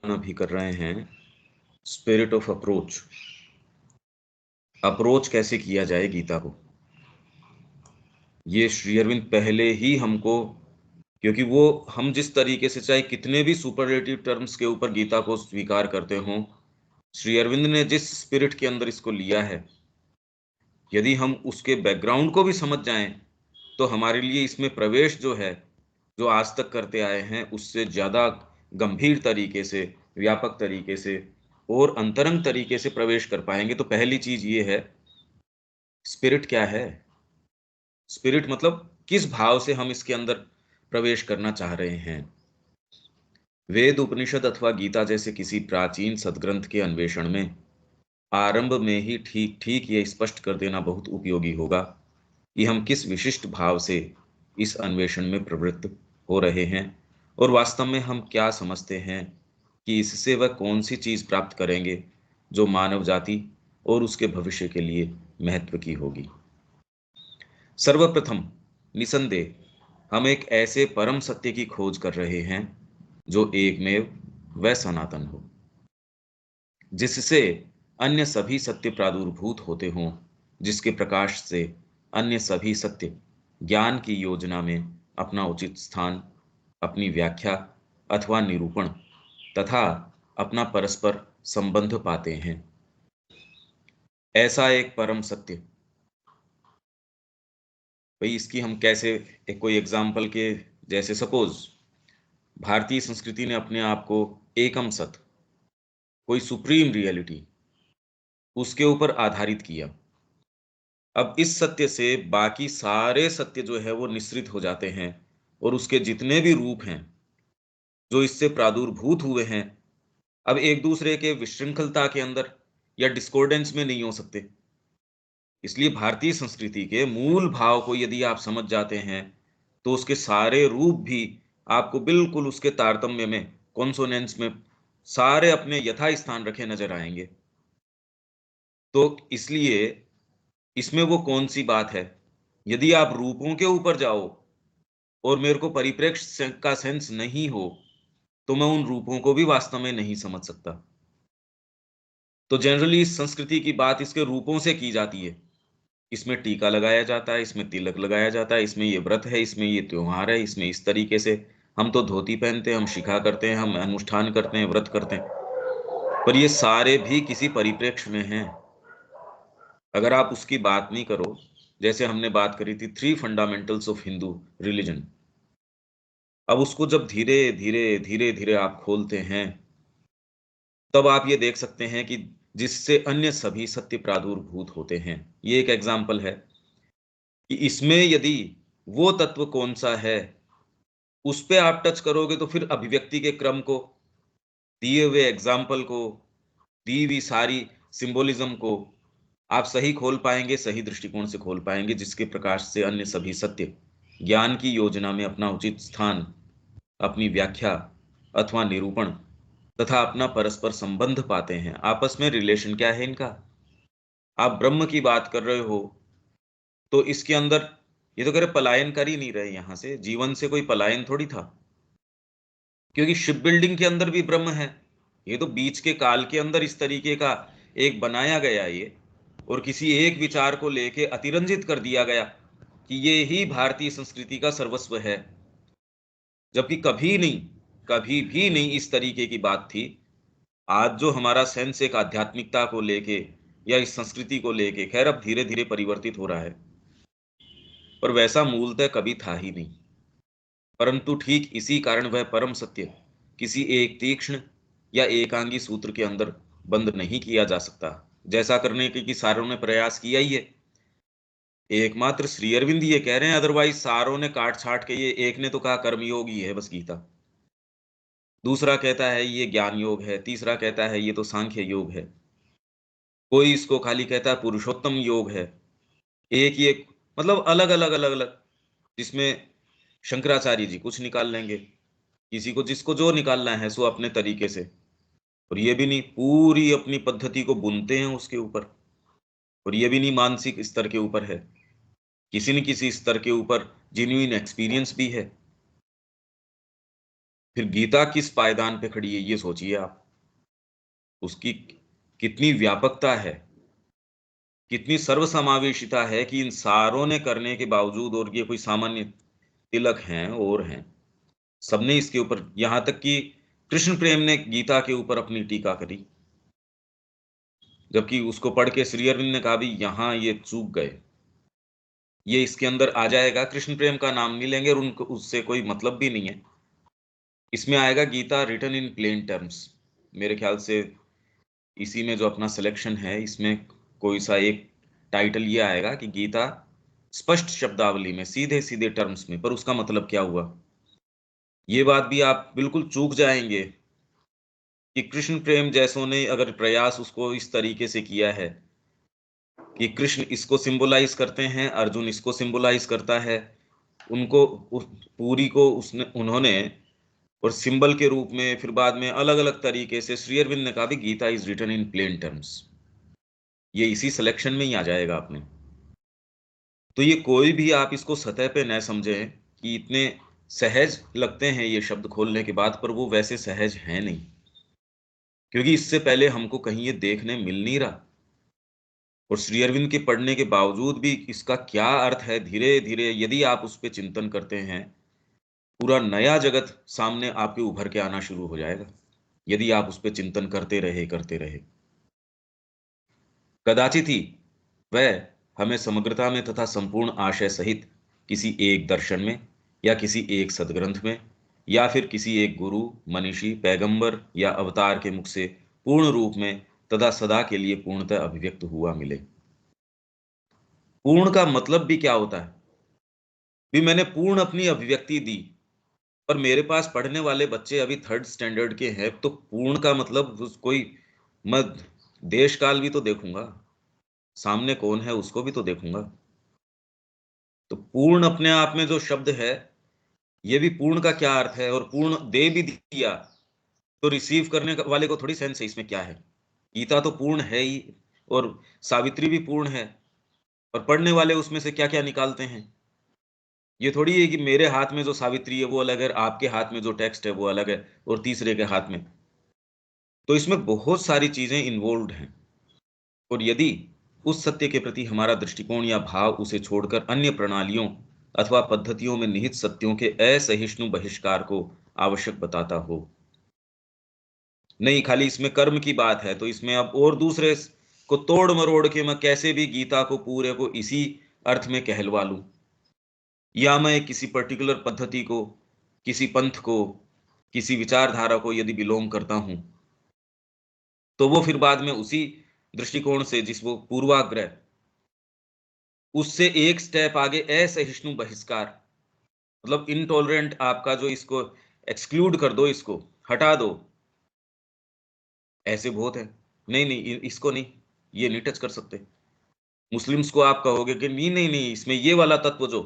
अभी कर रहे हैं स्पिरिट ऑफ अप्रोच। अप्रोच कैसे किया जाए गीता को, ये श्री अरविंद पहले ही हमको, क्योंकि वो हम जिस तरीके से चाहे कितने भी सुपरलेटिव टर्म्स के ऊपर गीता को स्वीकार करते हों, श्री अरविंद ने जिस स्पिरिट के अंदर इसको लिया है, यदि हम उसके बैकग्राउंड को भी समझ जाएं तो हमारे लिए इसमें प्रवेश जो है, जो आज तक करते आए हैं उससे ज़्यादा गंभीर तरीके से, व्यापक तरीके से और अंतरंग तरीके से प्रवेश कर पाएंगे। तो पहली चीज ये है, स्पिरिट क्या है। स्पिरिट मतलब किस भाव से हम इसके अंदर प्रवेश करना चाह रहे हैं। वेद, उपनिषद अथवा गीता जैसे किसी प्राचीन सदग्रंथ के अन्वेषण में आरंभ में ही ठीक ठीक ये स्पष्ट कर देना बहुत उपयोगी होगा कि हम किस विशिष्ट भाव से इस अन्वेषण में प्रवृत्त हो रहे हैं और वास्तव में हम क्या समझते हैं कि इससे वह कौन सी चीज प्राप्त करेंगे जो मानव जाति और उसके भविष्य के लिए महत्व की होगी। सर्वप्रथम, निसंदेह हम एक ऐसे परम सत्य की खोज कर रहे हैं जो एकमेव व सनातन हो, जिससे अन्य सभी सत्य प्रादुर्भूत होते हों, जिसके प्रकाश से अन्य सभी सत्य ज्ञान की योजना में अपना उचित स्थान, अपनी व्याख्या अथवा निरूपण तथा अपना परस्पर संबंध पाते हैं। ऐसा एक परम सत्य, भाई इसकी हम कैसे, एक कोई एग्जाम्पल के, जैसे सपोज भारतीय संस्कृति ने अपने आप को एकम सत, कोई सुप्रीम रियलिटी, उसके ऊपर आधारित किया। अब इस सत्य से बाकी सारे सत्य जो है वो निश्रित हो जाते हैं और उसके जितने भी रूप हैं जो इससे प्रादुर्भूत हुए हैं, अब एक दूसरे के विशृंखलता के अंदर या डिस्कॉर्डेंस में नहीं हो सकते। इसलिए भारतीय संस्कृति के मूल भाव को यदि आप समझ जाते हैं तो उसके सारे रूप भी आपको बिल्कुल उसके तारतम्य में, कॉन्सोनेंस में सारे अपने यथा स्थान रखे नजर आएंगे। तो इसलिए इसमें वो कौन सी बात है, यदि आप रूपों के ऊपर जाओ और मेरे को परिप्रेक्ष्य का सेंस नहीं हो तो मैं उन रूपों को भी वास्तव में नहीं समझ सकता। तो जनरली इस संस्कृति की बात इसके रूपों से की जाती है। इसमें टीका लगाया जाता है, इसमें तिलक लगाया जाता है, इसमें ये व्रत है, इसमें ये त्योहार है, इसमें इस तरीके से हम तो धोती पहनते हैं, हम शिखा करते हैं, हम अनुष्ठान करते हैं, व्रत करते हैं, पर ये सारे भी किसी परिप्रेक्ष्य में हैं। अगर आप उसकी बात नहीं करो, जैसे हमने बात करी थी three fundamentals of Hindu religion, अब उसको जब धीरे धीरे धीरे धीरे आप खोलते हैं तब आप ये देख सकते हैं कि जिससे अन्य सभी सत्य प्रादुर्भूत होते हैं। ये एक एग्जाम्पल है कि इसमें यदि वो तत्व कौन सा है उस पे आप टच करोगे तो फिर अभिव्यक्ति के क्रम को, दिए हुए एग्जाम्पल को, दी हुई सारी सिंबोलिज्म को आप सही खोल पाएंगे, सही दृष्टिकोण से खोल पाएंगे, जिसके प्रकाश से अन्य सभी सत्य ज्ञान की योजना में अपना उचित स्थान, अपनी व्याख्या अथवा निरूपण तथा अपना परस्पर संबंध पाते हैं। आपस में रिलेशन क्या है इनका। आप ब्रह्म की बात कर रहे हो तो इसके अंदर ये तो कह रहे पलायन कर ही नहीं रहे, यहां से जीवन से कोई पलायन थोड़ी था, क्योंकि शिप बिल्डिंग के अंदर भी ब्रह्म है। ये तो बीच के काल के अंदर इस तरीके का एक बनाया गया ये, और किसी एक विचार को लेके अतिरंजित कर दिया गया कि ये ही भारतीय संस्कृति का सर्वस्व है, जबकि कभी नहीं, कभी भी नहीं इस तरीके की बात थी। आज जो हमारा सेंस एक आध्यात्मिकता को लेके या इस संस्कृति को लेके, खैर अब धीरे धीरे परिवर्तित हो रहा है, पर वैसा मूलतः कभी था ही नहीं। परंतु ठीक इसी कारण वह परम सत्य किसी एक तीक्ष्ण या एकांगी सूत्र के अंदर बंद नहीं किया जा सकता, जैसा करने के कि सारों ने प्रयास किया ही है। एकमात्र श्री अरविंद ये कह रहे हैं, अदरवाइज सारों ने काट छाट के, ये एक ने तो कहा कर्मयोग ही है बस गीता, दूसरा कहता है ये ज्ञान योग है, तीसरा कहता है ये तो सांख्य योग है, कोई इसको खाली कहता है पुरुषोत्तम योग है। एक ही एक, मतलब अलग अलग अलग अलग, जिसमें शंकराचार्य जी कुछ निकाल लेंगे, किसी को जिसको जो निकालना है सो अपने तरीके से, और ये भी नहीं पूरी अपनी पद्धति को बुनते हैं उसके ऊपर, और ये भी नहीं मानसिक स्तर के ऊपर है, किसी न किसी स्तर के ऊपर जिन्यूइन एक्सपीरियंस भी है। फिर गीता किस पायदान पे खड़ी है ये सोचिए आप। उसकी कितनी व्यापकता है, कितनी सर्वसमावेशिता है कि इन सारों ने करने के बावजूद, और ये कोई सामान्य तिलक हैं और हैं, सबने इसके ऊपर, यहां तक कि कृष्ण प्रेम ने गीता के ऊपर अपनी टीका करी, जबकि उसको पढ़ के श्री अरविंद ने कहा भी यहां ये चूक गए, ये इसके अंदर आ जाएगा, कृष्ण प्रेम का नाम नहीं लेंगे और उनको उससे कोई मतलब भी नहीं है। इसमें आएगा Gita written in plain terms. मेरे ख्याल से इसी में जो अपना सिलेक्शन है, इसमें कोई सा एक टाइटल ये आएगा कि गीता स्पष्ट शब्दावली में, सीधे सीधे टर्म्स में, पर उसका मतलब क्या हुआ। ये बात भी आप बिल्कुल चूक जाएंगे कि कृष्ण प्रेम जैसों ने अगर प्रयास उसको इस तरीके से किया है कि कृष्ण इसको सिंबलाइज करते हैं, अर्जुन इसको सिंबलाइज करता है, उनको पूरी को उसने उन्होंने और सिंबल के रूप में, फिर बाद में अलग अलग तरीके से श्री अरविंद ने कहा भी Gita is written in plain terms. ये इसी सिलेक्शन में ही आ जाएगा अपने। तो ये कोई भी आप इसको सतह पे न समझें कि इतने सहज लगते हैं ये शब्द खोलने के बाद, पर वो वैसे सहज हैं नहीं, क्योंकि इससे पहले हमको कहीं ये देखने मिल नहीं रहा। और श्री अरविंद के पढ़ने के बावजूद भी इसका क्या अर्थ है, धीरे धीरे यदि आप उस पर चिंतन करते हैं, पूरा नया जगत सामने आपके उभर के आना शुरू हो जाएगा, यदि आप उस पर चिंतन करते रहे। कदाचित ही वह हमें समग्रता में तथा संपूर्ण आशय सहित किसी एक दर्शन में, या किसी एक सदग्रंथ में, या फिर किसी एक गुरु, मनीषी, पैगंबर या अवतार के मुख से पूर्ण रूप में तथा सदा के लिए पूर्णतः अभिव्यक्त हुआ मिले। पूर्ण का मतलब भी क्या होता है? भी मैंने पूर्ण अपनी अभिव्यक्ति दी, पर मेरे पास पढ़ने वाले बच्चे अभी थर्ड स्टैंडर्ड के हैं, तो पूर्ण का मतलब कोई, मैं देश काल भी तो देखूंगा, सामने कौन है उसको भी तो देखूंगा। तो पूर्ण अपने आप में जो शब्द है, ये भी पूर्ण का क्या अर्थ है, और पूर्ण दे भी दिया तो रिसीव करने वाले को थोड़ी सेंस है इसमें क्या है। गीता तो पूर्ण है ही, और सावित्री भी पूर्ण है, और पढ़ने वाले उसमें से क्या क्या निकालते हैं। ये थोड़ी है कि मेरे हाथ में जो सावित्री है वो अलग है, आपके हाथ में जो टेक्स्ट है वो अलग है, और तीसरे के हाथ में। तो इसमें बहुत सारी चीजें इन्वॉल्व हैं। और यदि उस सत्य के प्रति हमारा दृष्टिकोण या भाव उसे छोड़कर अन्य प्रणालियों अथवा पद्धतियों में निहित सत्यों के असहिष्णु बहिष्कार को आवश्यक बताता हो, नहीं खाली इसमें कर्म की बात है, तो इसमें अब और दूसरे को तोड़ मरोड़ के मैं कैसे भी गीता को पूरे को इसी अर्थ में कहलवा लूं, या मैं किसी पर्टिकुलर पद्धति को, किसी पंथ को, किसी विचारधारा को यदि बिलोंग करता हूं, तो वो फिर बाद में उसी दृष्टिकोण से, जिस वो पूर्वाग्रह, उससे एक स्टेप आगे असहिष्णु बहिष्कार, मतलब इनटॉलरेंट आपका जो, इसको एक्सक्लूड कर दो, इसको हटा दो, ऐसे बहुत है। नहीं नहीं, इसको नहीं, ये नहीं टच कर सकते। मुस्लिम्स को आप कहोगे कि नहीं नहीं नहीं, इसमें ये वाला तत्व जो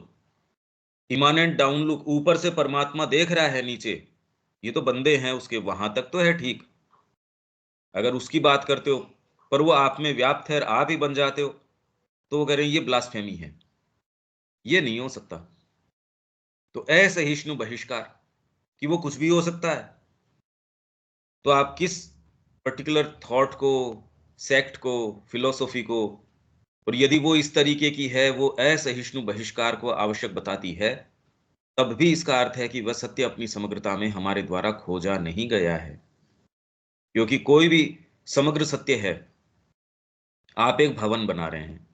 इमानेंट डाउन लुक, ऊपर से परमात्मा देख रहा है नीचे, ये तो बंदे हैं उसके, वहां तक तो है ठीक, अगर उसकी बात करते हो, पर वो आप में व्याप्त है और आप ही बन जाते हो, तो वो कह रहे हैं ये ब्लास्फेमी है, ये नहीं हो सकता। तो असहिष्णु बहिष्कार कि वो कुछ भी हो सकता है। तो आप किस पर्टिकुलर थॉट को, सेक्ट को, फिलोसॉफी को, और यदि वो इस तरीके की है, वो असहिष्णु बहिष्कार को आवश्यक बताती है, तब भी इसका अर्थ है कि वह सत्य अपनी समग्रता में हमारे द्वारा खोजा नहीं गया है। क्योंकि कोई भी समग्र सत्य है, आप एक भवन बना रहे हैं,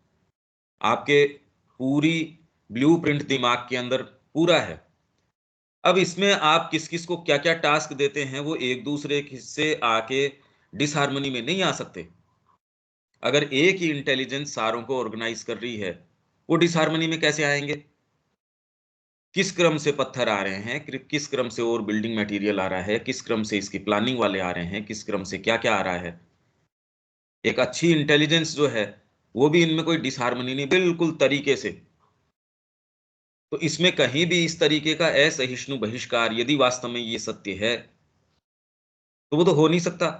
आपके पूरी ब्लूप्रिंट दिमाग के अंदर पूरा है। अब इसमें आप किस किस को क्या क्या टास्क देते हैं, वो एक दूसरे से आके डिसहार्मनी में नहीं आ सकते। अगर एक ही इंटेलिजेंस सारों को ऑर्गेनाइज कर रही है, वो डिसहार्मनी में कैसे आएंगे? किस क्रम से पत्थर आ रहे हैं, किस क्रम से और बिल्डिंग मटेरियल आ रहा है, किस क्रम से इसकी प्लानिंग वाले आ रहे हैं, किस क्रम से क्या क्या आ रहा है। एक अच्छी इंटेलिजेंस जो है, वो भी इनमें कोई डिसहार्मनी नहीं, बिल्कुल तरीके से। तो इसमें कहीं भी इस तरीके का असहिष्णु बहिष्कार, यदि वास्तव में ये सत्य है, तो वो तो हो नहीं सकता।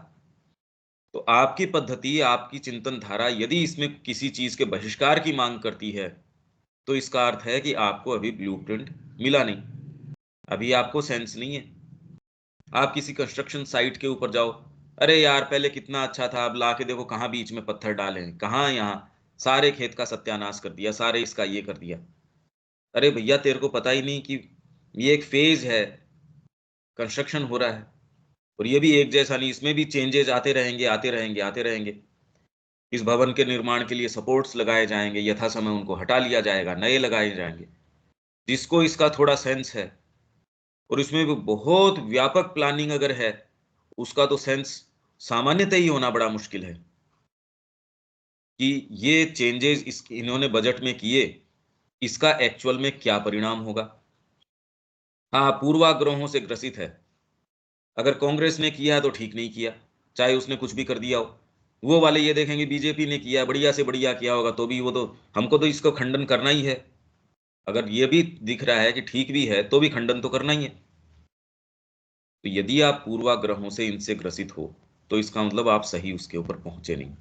तो आपकी पद्धति, आपकी चिंतन धारा यदि इसमें किसी चीज के बहिष्कार की मांग करती है, तो इसका अर्थ है कि आपको अभी ब्लूप्रिंट मिला नहीं, अभी आपको सेंस नहीं है। आप किसी कंस्ट्रक्शन साइट के ऊपर जाओ, अरे यार पहले कितना अच्छा था, अब लाके देखो कहाँ बीच में पत्थर डाले हैं, कहाँ यहाँ सारे खेत का सत्यानाश कर दिया, सारे इसका ये कर दिया। अरे भैया तेरे को पता ही नहीं कि ये एक फेज है, कंस्ट्रक्शन हो रहा है, और ये भी एक जैसा नहीं, इसमें भी चेंजेज आते रहेंगे, आते रहेंगे, आते रहेंगे। इस भवन के निर्माण के लिए सपोर्ट्स लगाए जाएंगे, यथा समय उनको हटा लिया जाएगा, नए लगाए जाएंगे। जिसको इसका थोड़ा सेंस है, और इसमें भी बहुत व्यापक प्लानिंग अगर है, उसका तो सेंस सामान्यतः ही होना बड़ा मुश्किल है कि ये चेंजेस इस इन्होंने बजट में किए, इसका एक्चुअल में क्या परिणाम होगा। हाँ, पूर्वाग्रहों से ग्रसित है। अगर कांग्रेस ने किया है तो ठीक नहीं किया, चाहे उसने कुछ भी कर दिया हो। वो वाले ये देखेंगे बीजेपी ने किया, बढ़िया से बढ़िया किया होगा, तो भी वो तो हमको तो इसको खंडन करना ही है। अगर ये भी दिख रहा है कि ठीक भी है, तो भी खंडन तो करना ही है। तो यदि आप पूर्वाग्रहों से इनसे ग्रसित हो, तो इसका मतलब आप सही उसके ऊपर पहुंचे नहीं।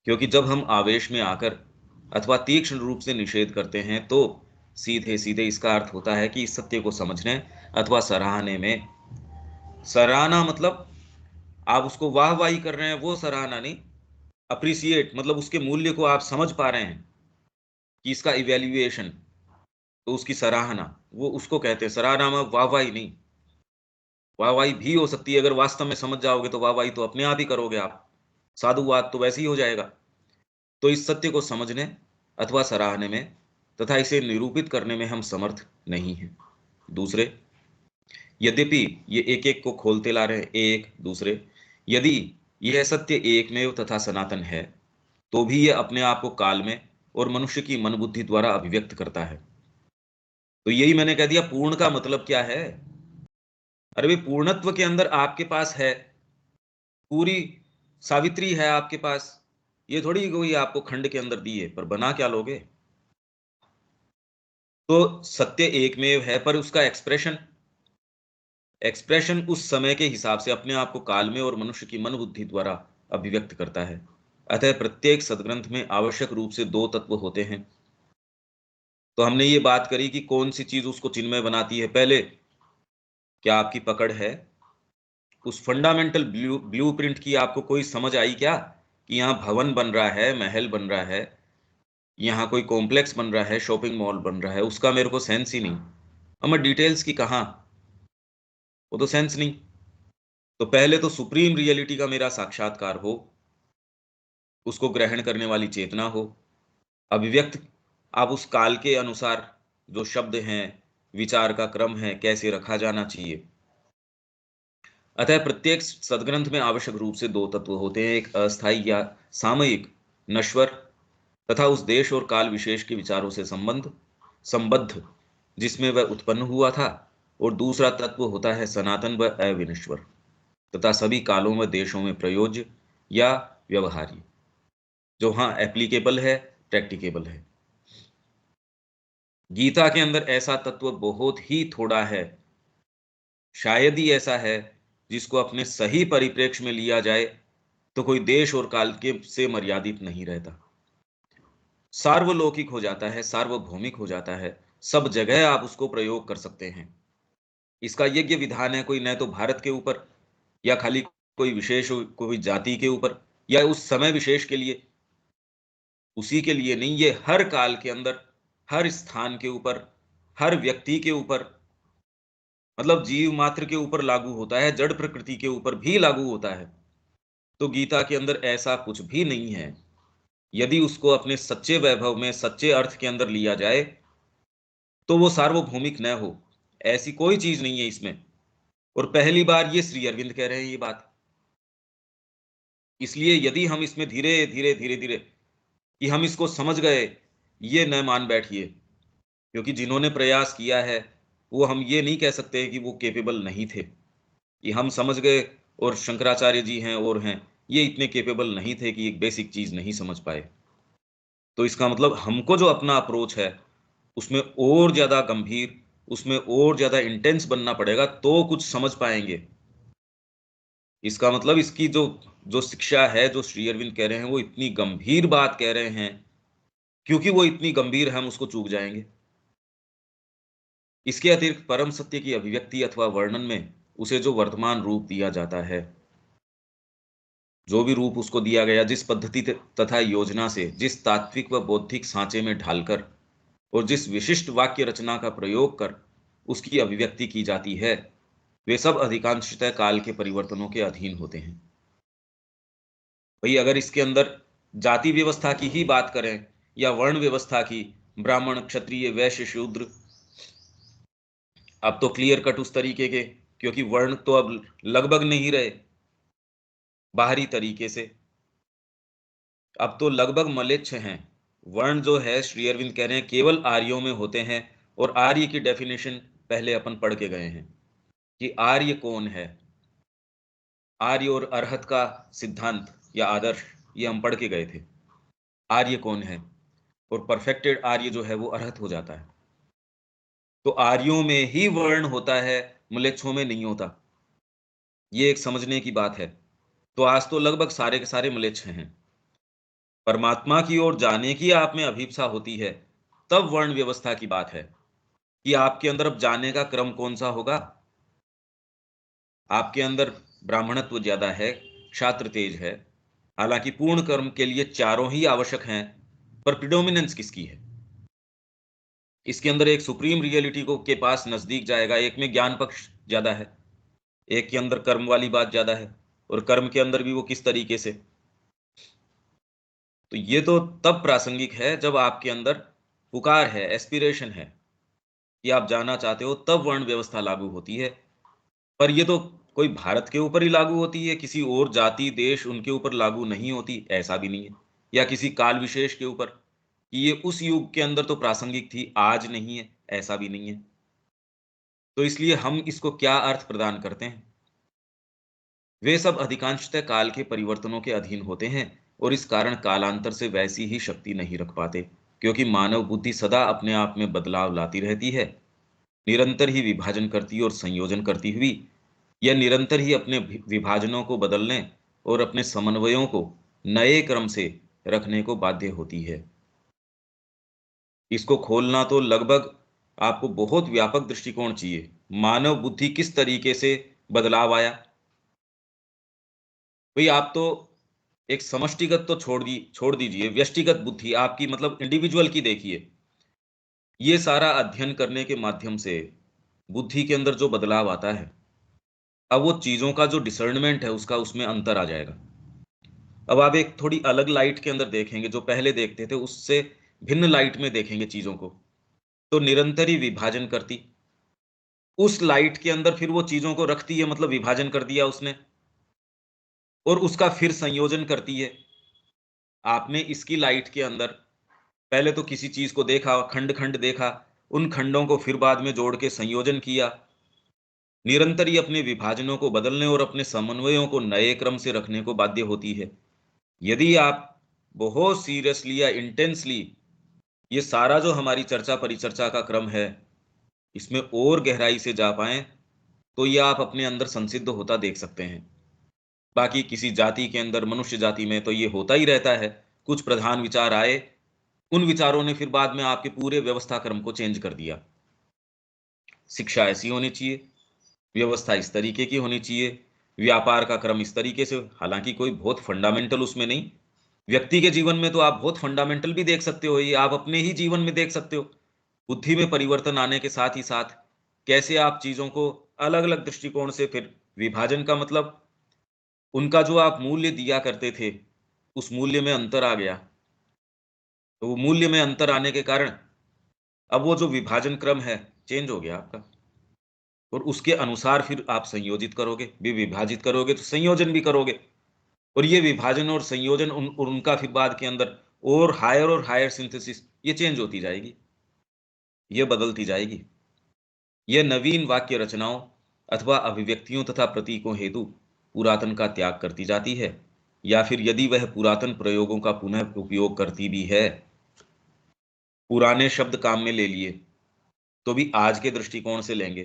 क्योंकि जब हम आवेश में आकर अथवा तीक्ष्ण रूप से निषेध करते हैं, तो सीधे सीधे इसका अर्थ होता है कि इस सत्य को समझने अथवा सराहने में, सराहना मतलब आप उसको वाह वाही कर रहे हैं, वो सराहना नहीं। अप्रिसिएट मतलब उसके मूल्य को आप समझ पा रहे हैं कि इसका इवैल्यूएशन, तो उसकी सराहना, वो उसको कहते हैं सराहना में वाह वाही नहीं। वाह वाही भी हो सकती है, अगर वास्तव में समझ जाओगे तो वाह वाही तो अपने आप ही करोगे आप, साधुवाद तो वैसे ही हो जाएगा। तो इस सत्य को समझने अथवा सराहने में तथा इसे निरूपित करने में हम समर्थ नहीं हैं। दूसरे, यद्यपि ये एक एक को खोलते ला रहे हैं, एक दूसरे, यदि यह सत्य एकमेव तथा सनातन है, तो भी ये अपने आप को काल में और मनुष्य की मन बुद्धि द्वारा अभिव्यक्त करता है। तो यही मैंने कह दिया, पूर्ण का मतलब क्या है। अरे भाई, पूर्णत्व के अंदर आपके पास है, पूरी सावित्री है आपके पास। ये थोड़ी कोई आपको खंड के अंदर दी है, पर बना क्या लोगे। तो सत्य एकमेव है, पर उसका एक्सप्रेशन, एक्सप्रेशन उस समय के हिसाब से अपने आप को काल में और मनुष्य की मन बुद्धि द्वारा अभिव्यक्त करता है। अतः प्रत्येक सदग्रंथ में आवश्यक रूप से दो तत्व होते हैं। तो हमने ये बात करी कि कौन सी चीज उसको चिन्मय बनाती है। पहले, क्या आपकी पकड़ है उस फंडामेंटल ब्लूप्रिंट की, आपको कोई समझ आई क्या कि यहाँ भवन बन रहा है, महल बन रहा है, यहाँ कोई कॉम्प्लेक्स बन रहा है, शॉपिंग मॉल बन रहा है, उसका मेरे को सेंस ही नहीं। अब मैं डिटेल्स की कहाँ, वो तो सेंस नहीं। तो पहले तो सुप्रीम रियलिटी का मेरा साक्षात्कार हो, उसको ग्रहण करने वाली चेतना हो, अभिव्यक्त आप उस काल के अनुसार जो शब्द हैं, विचार का क्रम है, कैसे रखा जाना चाहिए। अतः प्रत्येक सदग्रंथ में आवश्यक रूप से दो तत्व होते हैं, एक अस्थायी या सामयिक नश्वर तथा उस देश और काल विशेष के विचारों से संबद्ध जिसमें वह उत्पन्न हुआ था, और दूसरा तत्व होता है सनातन व अविनश्वर तथा सभी कालों व देशों में प्रयोज्य या व्यवहार्य, जो हाँ एप्लीकेबल है, प्रैक्टिकेबल है। गीता के अंदर ऐसा तत्व बहुत ही थोड़ा है, शायद ही ऐसा है जिसको अपने सही परिप्रेक्ष्य में लिया जाए तो कोई देश और काल के से मर्यादित नहीं रहता, सार्वलौकिक हो जाता है, सार्वभौमिक हो जाता है, सब जगह आप उसको प्रयोग कर सकते हैं। इसका यज्ञ विधान है कोई न तो भारत के ऊपर, या खाली कोई विशेष कोई जाति के ऊपर, या उस समय विशेष के लिए, उसी के लिए नहीं, ये हर काल के अंदर, हर स्थान के ऊपर, हर व्यक्ति के ऊपर, मतलब जीव मात्र के ऊपर लागू होता है, जड़ प्रकृति के ऊपर भी लागू होता है। तो गीता के अंदर ऐसा कुछ भी नहीं है। यदि उसको अपने सच्चे वैभव में, सच्चे अर्थ के अंदर लिया जाए, तो वो सार्वभौमिक न हो, ऐसी कोई चीज नहीं है इसमें। और पहली बार ये श्री अरविंद कह रहे हैं ये बात। इसलिए यदि हम इसमें धीरे धीरे धीरे धीरे कि हम इसको समझ गए, ये न मान बैठिए, क्योंकि जिन्होंने प्रयास किया है, वो हम ये नहीं कह सकते कि वो केपेबल नहीं थे, कि हम समझ गए और शंकराचार्य जी हैं और हैं, ये इतने केपेबल नहीं थे कि एक बेसिक चीज नहीं समझ पाए। तो इसका मतलब हमको जो अपना अप्रोच है, उसमें और ज्यादा गंभीर, उसमें और ज्यादा इंटेंस बनना पड़ेगा, तो कुछ समझ पाएंगे। इसका मतलब इसकी जो जो शिक्षा है, जो श्री अरविंद कह रहे हैं, वो इतनी गंभीर बात कह रहे हैं, क्योंकि वो इतनी गंभीर है, हम उसको चूक जाएंगे। इसके अतिरिक्त परम सत्य की अभिव्यक्ति अथवा वर्णन में उसे जो वर्तमान रूप दिया जाता है, जो भी रूप उसको दिया गया, जिस पद्धति तथा योजना से, जिस तात्विक व बौद्धिक सांचे में ढालकर और जिस विशिष्ट वाक्य रचना का प्रयोग कर उसकी अभिव्यक्ति की जाती है, वे सब अधिकांशतः काल के परिवर्तनों के अधीन होते हैं। भाई अगर इसके अंदर जाति व्यवस्था की ही बात करें या वर्ण व्यवस्था की, ब्राह्मण, क्षत्रिय, वैश्य, शूद्र, अब तो क्लियर कट उस तरीके के, क्योंकि वर्ण तो अब लगभग नहीं रहे बाहरी तरीके से, अब तो लगभग मलेच्छ हैं। वर्ण जो है, श्री अरविंद कह रहे हैं, केवल आर्यों में होते हैं। और आर्य की डेफिनेशन पहले अपन पढ़ के गए हैं कि आर्य कौन है। आर्य और अरहत का सिद्धांत या आदर्श ये हम पढ़ के गए थे। आर्य कौन है, और परफेक्टेड आर्य जो है वो अरहत हो जाता है। तो आर्यों में ही वर्ण होता है, म्लेच्छों में नहीं होता। ये एक समझने की बात है। तो आज तो लगभग सारे के सारे म्लेच्छ हैं। परमात्मा की ओर जाने की आप में अभिप्सा होती है, तब वर्ण व्यवस्था की बात है कि आपके अंदर अब जाने का क्रम कौन सा होगा। आपके अंदर ब्राह्मणत्व ज्यादा है, क्षात्र तेज है, हालांकि पूर्ण कर्म के लिए चारों ही आवश्यक हैं, पर प्रिडोमिनेंस किसकी है? इसके अंदर एक सुप्रीम रियलिटी को के पास नजदीक जाएगा, एक में ज्ञान पक्ष ज्यादा है, एक के अंदर कर्म वाली बात ज्यादा है, और कर्म के अंदर भी वो किस तरीके से। तो ये तो तब प्रासंगिक है जब आपके अंदर पुकार है, एस्पिरेशन है कि आप जाना चाहते हो, तब वर्ण व्यवस्था लागू होती है। पर ये तो कोई भारत के ऊपर ही लागू होती है, किसी और जाति देश उनके ऊपर लागू नहीं होती, ऐसा भी नहीं है। या किसी काल विशेष के ऊपर कि ये उस युग के अंदर तो प्रासंगिक थी, आज नहीं है, ऐसा भी नहीं है। तो इसलिए हम इसको क्या अर्थ प्रदान करते हैं? वे सब अधिकांशतः काल के परिवर्तनों के अधीन होते हैं, और इस कारण कालांतर से वैसी ही शक्ति नहीं रख पाते, क्योंकि मानव बुद्धि सदा अपने आप में बदलाव लाती रहती है, निरंतर ही विभाजन करती और संयोजन करती हुई, यह निरंतर ही अपने विभाजनों को बदलने और अपने समन्वयों को नए क्रम से रखने को बाध्य होती है। इसको खोलना तो लगभग आपको बहुत व्यापक दृष्टिकोण चाहिए। मानव बुद्धि किस तरीके से बदलाव आया। भाई आप तो एक समष्टिगत तो छोड़ दीजिए, व्यष्टिगत बुद्धि आपकी, मतलब इंडिविजुअल की देखिए। ये सारा अध्ययन करने के माध्यम से बुद्धि के अंदर जो बदलाव आता है, अब वो चीजों का जो डिसर्नमेंट है उसका उसमें अंतर आ जाएगा। अब आप एक थोड़ी अलग लाइट के अंदर देखेंगे, जो पहले देखते थे उससे भिन्न लाइट में देखेंगे चीजों को, तो निरंतर ही विभाजन करती, उस लाइट के अंदर फिर वो चीजों को रखती है, मतलब विभाजन कर दिया उसने, और उसका फिर संयोजन करती है। आपने इसकी लाइट के अंदर पहले तो किसी चीज को देखा, खंड खंड देखा, उन खंडों को फिर बाद में जोड़ के संयोजन किया, निरंतर ही अपने विभाजनों को बदलने और अपने समन्वयों को नए क्रम से रखने को बाध्य होती है। यदि आप बहुत सीरियसली या इंटेंसली ये सारा जो हमारी चर्चा परिचर्चा का क्रम है, इसमें और गहराई से जा पाए, तो ये आप अपने अंदर संसिद्ध होता देख सकते हैं। बाकी किसी जाति के अंदर, मनुष्य जाति में तो ये होता ही रहता है, कुछ प्रधान विचार आए, उन विचारों ने फिर बाद में आपके पूरे व्यवस्था क्रम को चेंज कर दिया। शिक्षा ऐसी होनी चाहिए, व्यवस्था इस तरीके की होनी चाहिए, व्यापार का क्रम इस तरीके से, हालांकि कोई बहुत फंडामेंटल उसमें नहीं। व्यक्ति के जीवन में तो आप बहुत फंडामेंटल भी देख सकते हो, ये आप अपने ही जीवन में देख सकते हो। बुद्धि में परिवर्तन आने के साथ ही साथ कैसे आप चीजों को अलग अलग दृष्टिकोण से, फिर विभाजन का मतलब उनका जो आप मूल्य दिया करते थे, उस मूल्य में अंतर आ गया। तो वो मूल्य में अंतर आने के कारण अब वो जो विभाजन क्रम है चेंज हो गया आपका, और उसके अनुसार फिर आप संयोजित करोगे, भी विभाजित करोगे तो संयोजन भी करोगे, और ये विभाजन और संयोजन उनका फिर बाद के अंदर और हायर सिंथेसिस, ये चेंज होती जाएगी, ये बदलती जाएगी। ये नवीन वाक्य रचनाओं अथवा अभिव्यक्तियों तथा प्रतीकों हेतु पुरातन का त्याग करती जाती है, या फिर यदि वह पुरातन प्रयोगों का पुनः उपयोग करती भी है, पुराने शब्द काम में ले लिए तो भी आज के दृष्टिकोण से लेंगे।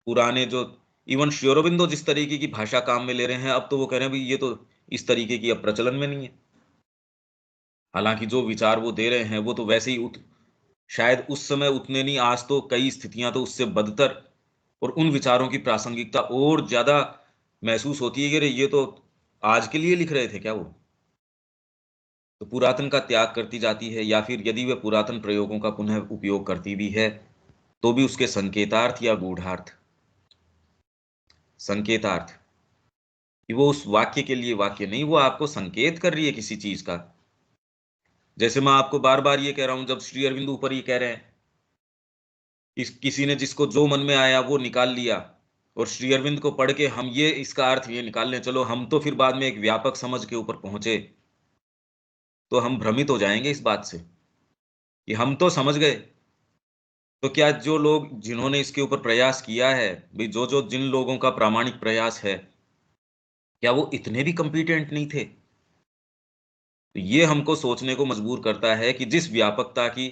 पुराने जो, इवन श्री अरबिंदो जिस तरीके की भाषा काम में ले रहे हैं, अब तो वो कह रहे हैं भाई ये तो इस तरीके की अब प्रचलन में नहीं है। हालांकि जो विचार वो दे रहे हैं वो तो वैसे ही शायद उस समय उतने नहीं, आज तो कई स्थितियां तो उससे बदतर और उन विचारों की प्रासंगिकता और ज्यादा महसूस होती है कि अरे ये तो आज के लिए लिख रहे थे क्या वो। तो पुरातन का त्याग करती जाती है, या फिर यदि वे पुरातन प्रयोगों का पुनः उपयोग करती भी है तो भी उसके संकेतार्थ या गूढ़ार्थ, संकेतार्थ, कि वो उस वाक्य के लिए वाक्य नहीं, वो आपको संकेत कर रही है किसी चीज का। जैसे मैं आपको बार बार ये कह रहा हूं, जब श्री अरविंद ऊपर ये कह रहे हैं किसी ने जिसको जो मन में आया वो निकाल लिया, और श्री अरविंद को पढ़ के हम ये इसका अर्थ ये निकाल लें, चलो हम तो फिर बाद में एक व्यापक समझ के ऊपर पहुंचे, तो हम भ्रमित हो जाएंगे इस बात से कि हम तो समझ गए। तो क्या जो लोग जिन्होंने इसके ऊपर प्रयास किया है, भाई जो जो जिन लोगों का प्रामाणिक प्रयास है, क्या वो इतने भी कंपिटेंट नहीं थे? तो ये हमको सोचने को मजबूर करता है कि जिस व्यापकता की,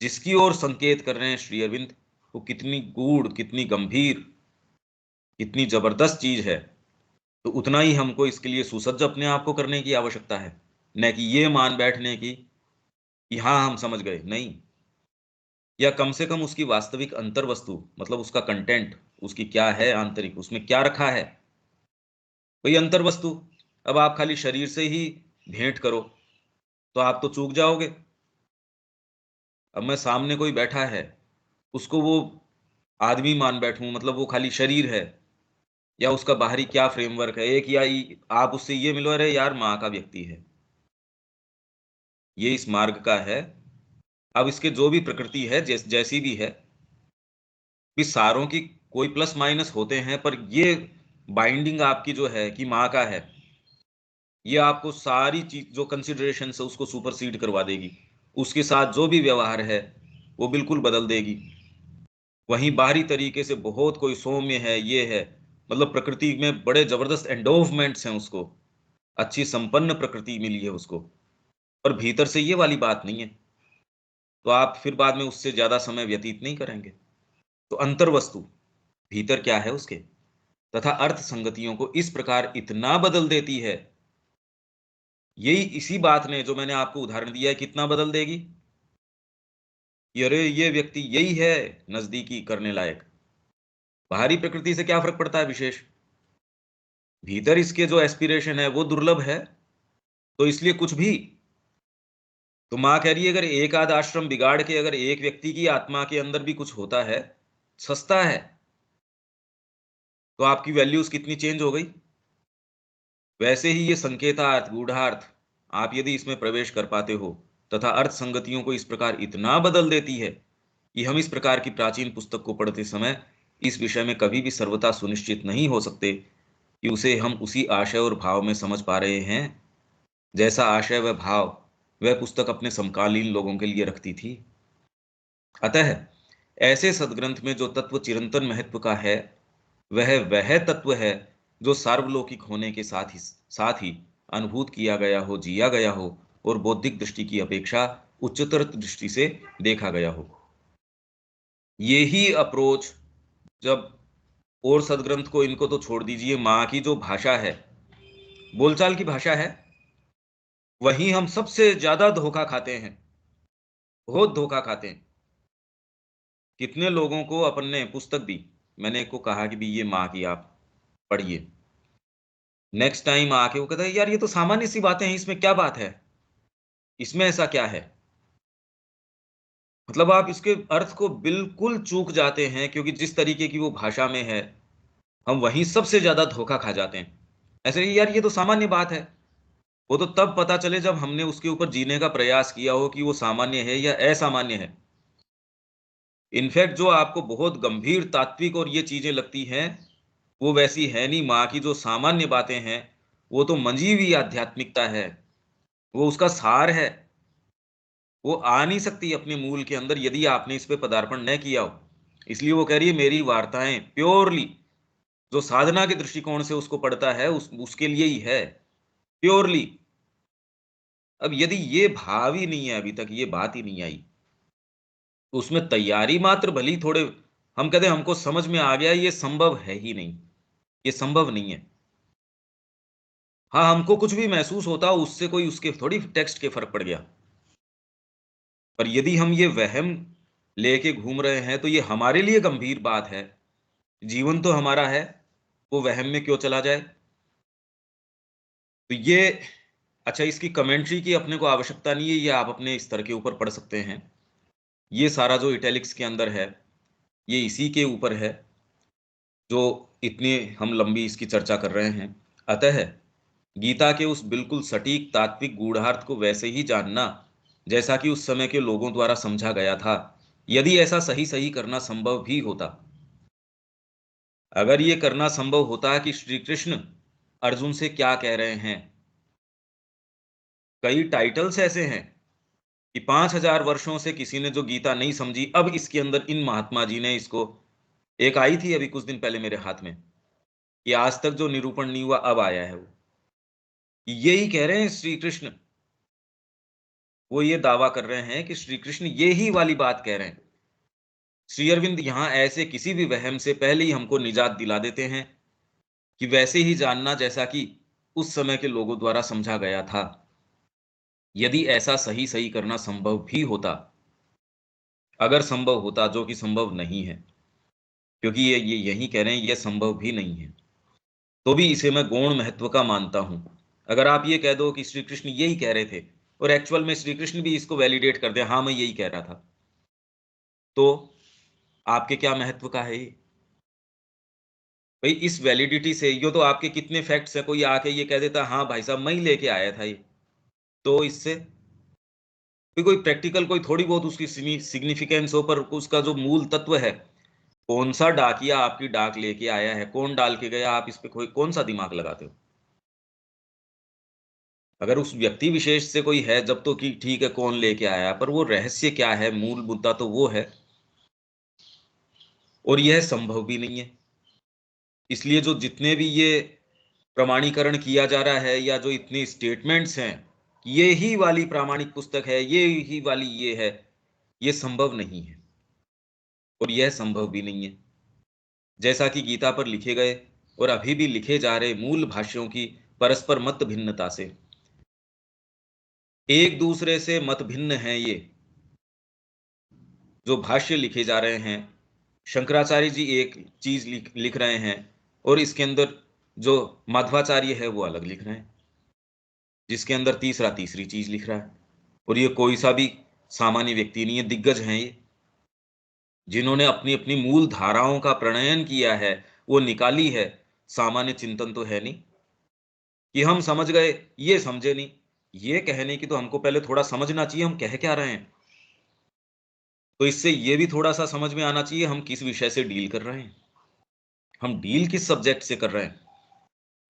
जिसकी ओर संकेत कर रहे हैं श्री अरविंद, वो कितनी गूढ़, कितनी गंभीर, कितनी जबरदस्त चीज है। तो उतना ही हमको इसके लिए सुसज्ज अपने आप को करने की आवश्यकता है, न कि ये मान बैठने की कि हाँ हम समझ गए, नहीं। या कम से कम उसकी वास्तविक अंतर वस्तु, मतलब उसका कंटेंट, उसकी क्या है आंतरिक, उसमें क्या रखा है, वही अंतर वस्तु। अब आप खाली शरीर से ही भेंट करो तो आप तो चूक जाओगे। अब मैं सामने कोई बैठा है, उसको वो आदमी मान बैठूं, मतलब वो खाली शरीर है, या उसका बाहरी क्या फ्रेमवर्क है, एक या आप उससे ये मिलो, अरे यार माँ का व्यक्ति है, ये इस मार्ग का है। अब इसके जो भी प्रकृति है, जैसी भी है, भी सारों की कोई प्लस माइनस होते हैं, पर ये बाइंडिंग आपकी जो है कि माँ का है, ये आपको सारी चीज जो कंसिडरेशन है उसको सुपरसीड करवा देगी। उसके साथ जो भी व्यवहार है वो बिल्कुल बदल देगी। वहीं बाहरी तरीके से बहुत कोई सौम्य है, ये है, मतलब प्रकृति में बड़े जबरदस्त एंडोवमेंट्स हैं उसको, अच्छी संपन्न प्रकृति मिली है उसको, पर भीतर से ये वाली बात नहीं है, तो आप फिर बाद में उससे ज्यादा समय व्यतीत नहीं करेंगे। तो अंतर वस्तु भीतर क्या है उसके, तथा अर्थ संगतियों को इस प्रकार इतना बदल देती है, यही इसी बात ने जो मैंने आपको उदाहरण दिया है कितना बदल देगी कि अरे ये व्यक्ति यही है नजदीकी करने लायक। बाहरी प्रकृति से क्या फर्क पड़ता है विशेष, भीतर इसके जो एस्पिरेशन है वो दुर्लभ है, तो इसलिए कुछ भी। तो माँ कह रही है अगर एक आध आश्रम बिगाड़ के अगर एक व्यक्ति की आत्मा के अंदर भी कुछ होता है, सस्ता है, तो आपकी वैल्यूज कितनी चेंज हो गई। वैसे ही ये संकेतार्थ, गूढ़ार्थ, आप यदि इसमें प्रवेश कर पाते हो, तथा अर्थ संगतियों को इस प्रकार इतना बदल देती है कि हम इस प्रकार की प्राचीन पुस्तक को पढ़ते समय इस विषय में कभी भी सर्वथा सुनिश्चित नहीं हो सकते कि उसे हम उसी आशय और भाव में समझ पा रहे हैं जैसा आशय व भाव वह पुस्तक अपने समकालीन लोगों के लिए रखती थी। अतः ऐसे सद्ग्रंथ में जो तत्व चिरंतन महत्व का है, वह तत्व है जो सार्वलौकिक होने के साथ ही अनुभूत किया गया हो, जिया गया हो, और बौद्धिक दृष्टि की अपेक्षा उच्चतर दृष्टि से देखा गया हो। ये ही अप्रोच, जब और सदग्रंथ को इनको तो छोड़ दीजिए, माँ की जो भाषा है, बोलचाल की भाषा है, वहीं हम सबसे ज्यादा धोखा खाते हैं, बहुत धोखा खाते हैं। कितने लोगों को अपन ने पुस्तक दी, मैंने एक को कहा कि भी ये माँ की आप पढ़िए, नेक्स्ट टाइम आके वो कहता है यार ये तो सामान्य सी बातें हैं, इसमें क्या बात है, इसमें ऐसा क्या है। मतलब आप इसके अर्थ को बिल्कुल चूक जाते हैं, क्योंकि जिस तरीके की वो भाषा में है, हम वहीं सबसे ज्यादा धोखा खा जाते हैं। ऐसे ही यार ये तो सामान्य बात है, वो तो तब पता चले जब हमने उसके ऊपर जीने का प्रयास किया हो कि वो सामान्य है या असामान्य है। इनफैक्ट जो आपको बहुत गंभीर तात्विक और ये चीजें लगती हैं, वो वैसी है नहीं। माँ की जो सामान्य बातें हैं वो तो मंजी हुई आध्यात्मिकता है, वो उसका सार है। वो आ नहीं सकती अपने मूल के अंदर यदि आपने इस पे पदार्पण न किया हो। इसलिए वो कह रही है मेरी वार्ताएं प्योरली, जो साधना के दृष्टिकोण से उसको पढ़ता है उसके लिए ही है, प्योरली। अब यदि ये भाव ही नहीं है, अभी तक ये बात ही नहीं आई, तो उसमें तैयारी मात्र भली थोड़े हम कहते हैं हमको समझ में आ गया, ये संभव है ही नहीं, ये संभव नहीं है। हाँ हमको कुछ भी महसूस होता उससे कोई उसके थोड़ी टेक्स्ट के फर्क पड़ गया, पर यदि हम ये वहम लेके घूम रहे हैं तो ये हमारे लिए गंभीर बात है जीवन तो हमारा है, वो वहम में क्यों चला जाए? तो ये अच्छा, इसकी कमेंट्री की अपने को आवश्यकता नहीं है, ये आप अपने स्तर के ऊपर पढ़ सकते हैं। ये सारा जो इटैलिक्स के अंदर है, ये इसी के ऊपर है, जो इतनी हम लंबी इसकी चर्चा कर रहे हैं। अतः गीता के उस बिल्कुल सटीक तात्विक गूढ़ार्थ को वैसे ही जानना जैसा कि उस समय के लोगों द्वारा समझा गया था, यदि ऐसा सही सही करना संभव भी होता। अगर ये करना संभव होता कि श्री कृष्ण अर्जुन से क्या कह रहे हैं। कई टाइटल्स ऐसे हैं कि 5000 वर्षों से किसी ने जो गीता नहीं समझी, अब इसके अंदर इन महात्मा जी ने इसको, एक आई थी अभी कुछ दिन पहले मेरे हाथ में, कि आज तक जो निरूपण नहीं हुआ अब आया है वो, यही कह रहे हैं श्री कृष्ण। वो ये दावा कर रहे हैं कि श्री कृष्ण यही वाली बात कह रहे हैं। श्री अरविंद यहाँ ऐसे किसी भी वहम से पहले ही हमको निजात दिला देते हैं कि वैसे ही जानना जैसा कि उस समय के लोगों द्वारा समझा गया था, यदि ऐसा सही सही करना संभव भी होता। अगर संभव होता, जो कि संभव नहीं है, क्योंकि ये यही कह रहे हैं ये संभव भी नहीं है, तो भी इसे मैं गौण महत्व का मानता हूं। अगर आप ये कह दो कि श्री कृष्ण यही कह रहे थे और एक्चुअल में श्री कृष्ण भी इसको वैलिडेट कर दे, हाँ मैं यही कह रहा था, तो आपके क्या महत्व का है ये? भाई इस वैलिडिटी से यो तो आपके कितने फैक्ट्स है, कोई आके ये कह देता हाँ भाई साहब मैं ही लेके आया था ये, तो इससे कोई प्रैक्टिकल कोई थोड़ी बहुत उसकी सिग्निफिकेंस हो, पर उसका जो मूल तत्व है, कौन सा डाकिया आपकी डाक लेके आया है, कौन डाल के गया, आप इस पे कोई कौन सा दिमाग लगाते हो? अगर उस व्यक्ति विशेष से कोई है जब तो कि ठीक है कौन लेके आया, पर वो रहस्य क्या है, मूल मुद्दा तो वो है। और यह संभव भी नहीं है। इसलिए जो जितने भी ये प्रमाणीकरण किया जा रहा है, या जो इतनी स्टेटमेंट्स हैं, ये ही वाली प्रामाणिक पुस्तक है, ये ही वाली ये है, ये संभव नहीं है। और यह संभव भी नहीं है। जैसा कि गीता पर लिखे गए और अभी भी लिखे जा रहे मूल भाष्यों की परस्पर मत भिन्नता से, एक दूसरे से मत भिन्न हैं ये जो भाष्य लिखे जा रहे हैं। शंकराचार्य जी एक चीज लिख रहे हैं, और इसके अंदर जो माध्वाचार्य है वो अलग लिख रहे हैं, जिसके अंदर तीसरा तीसरी चीज लिख रहा है। और ये कोई सा भी सामान्य व्यक्ति नहीं है, दिग्गज हैं ये, जिन्होंने अपनी अपनी मूल धाराओं का प्रणयन किया है, वो निकाली है। सामान्य चिंतन तो है नहीं कि हम समझ गए, ये समझे नहीं। ये कहने की तो हमको पहले थोड़ा समझना चाहिए हम कह क्या रहे हैं, तो इससे ये भी थोड़ा सा समझ में आना चाहिए हम किस विषय से डील कर रहे हैं, हम डील किस सब्जेक्ट से कर रहे हैं।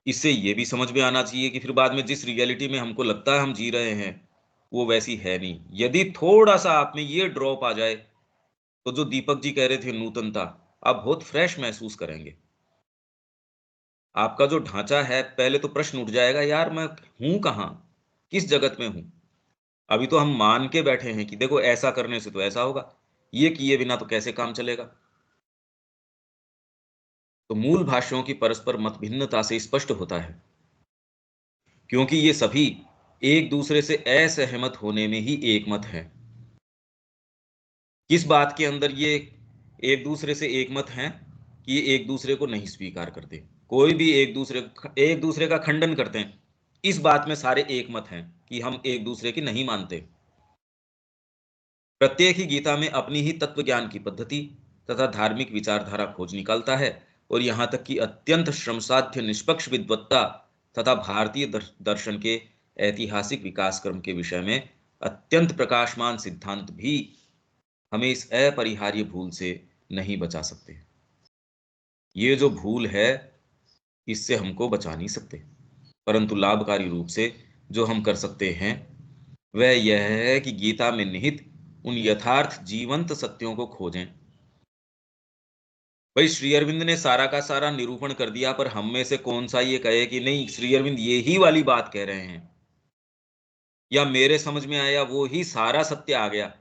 इससे ये भी समझ में आना चाहिए कि फिर बाद में जिस रियलिटी में हमको लगता है हम जी रहे हैं, वो वैसी है नहीं। यदि थोड़ा सा आप में ये ड्रॉप आ जाए, तो जो दीपक जी कह रहे थे नूतनता, आप बहुत फ्रेश महसूस करेंगे। आपका जो ढांचा है, पहले तो प्रश्न उठ जाएगा, यार मैं हूं कहाँ, किस जगत में हूं। अभी तो हम मान के बैठे हैं कि देखो ऐसा करने से तो ऐसा होगा, ये किए बिना तो कैसे काम चलेगा। तो मूल भाष्यों की परस्पर मत भिन्नता से स्पष्ट होता है, क्योंकि ये सभी एक दूसरे से असहमत होने में ही एक मत है। किस बात के अंदर ये एक दूसरे से एक मत हैं? कि ये एक दूसरे को नहीं स्वीकार करते। कोई भी एक दूसरे का खंडन करते हैं, इस बात में सारे एक मत हैं कि हम एक दूसरे की नहीं मानते। प्रत्येक ही गीता में अपनी ही तत्व ज्ञान की पद्धति तथा धार्मिक विचारधारा खोज निकालता है, और यहाँ तक कि अत्यंत श्रमसाध्य निष्पक्ष विद्वत्ता तथा भारतीय दर्शन के ऐतिहासिक विकास क्रम के विषय में अत्यंत प्रकाशमान सिद्धांत भी हमें इस अपरिहार्य भूल से नहीं बचा सकते। ये जो भूल है, इससे हमको बचा नहीं सकते, परंतु लाभकारी रूप से जो हम कर सकते हैं वह यह है कि गीता में निहित उन यथार्थ जीवंत सत्यों को खोजें। भाई श्री अरविंद ने सारा का सारा निरूपण कर दिया, पर हम में से कौन सा ये कहे कि नहीं श्री अरविंद ये ही वाली बात कह रहे हैं, या मेरे समझ में आया वो ही सारा सत्य आ गया,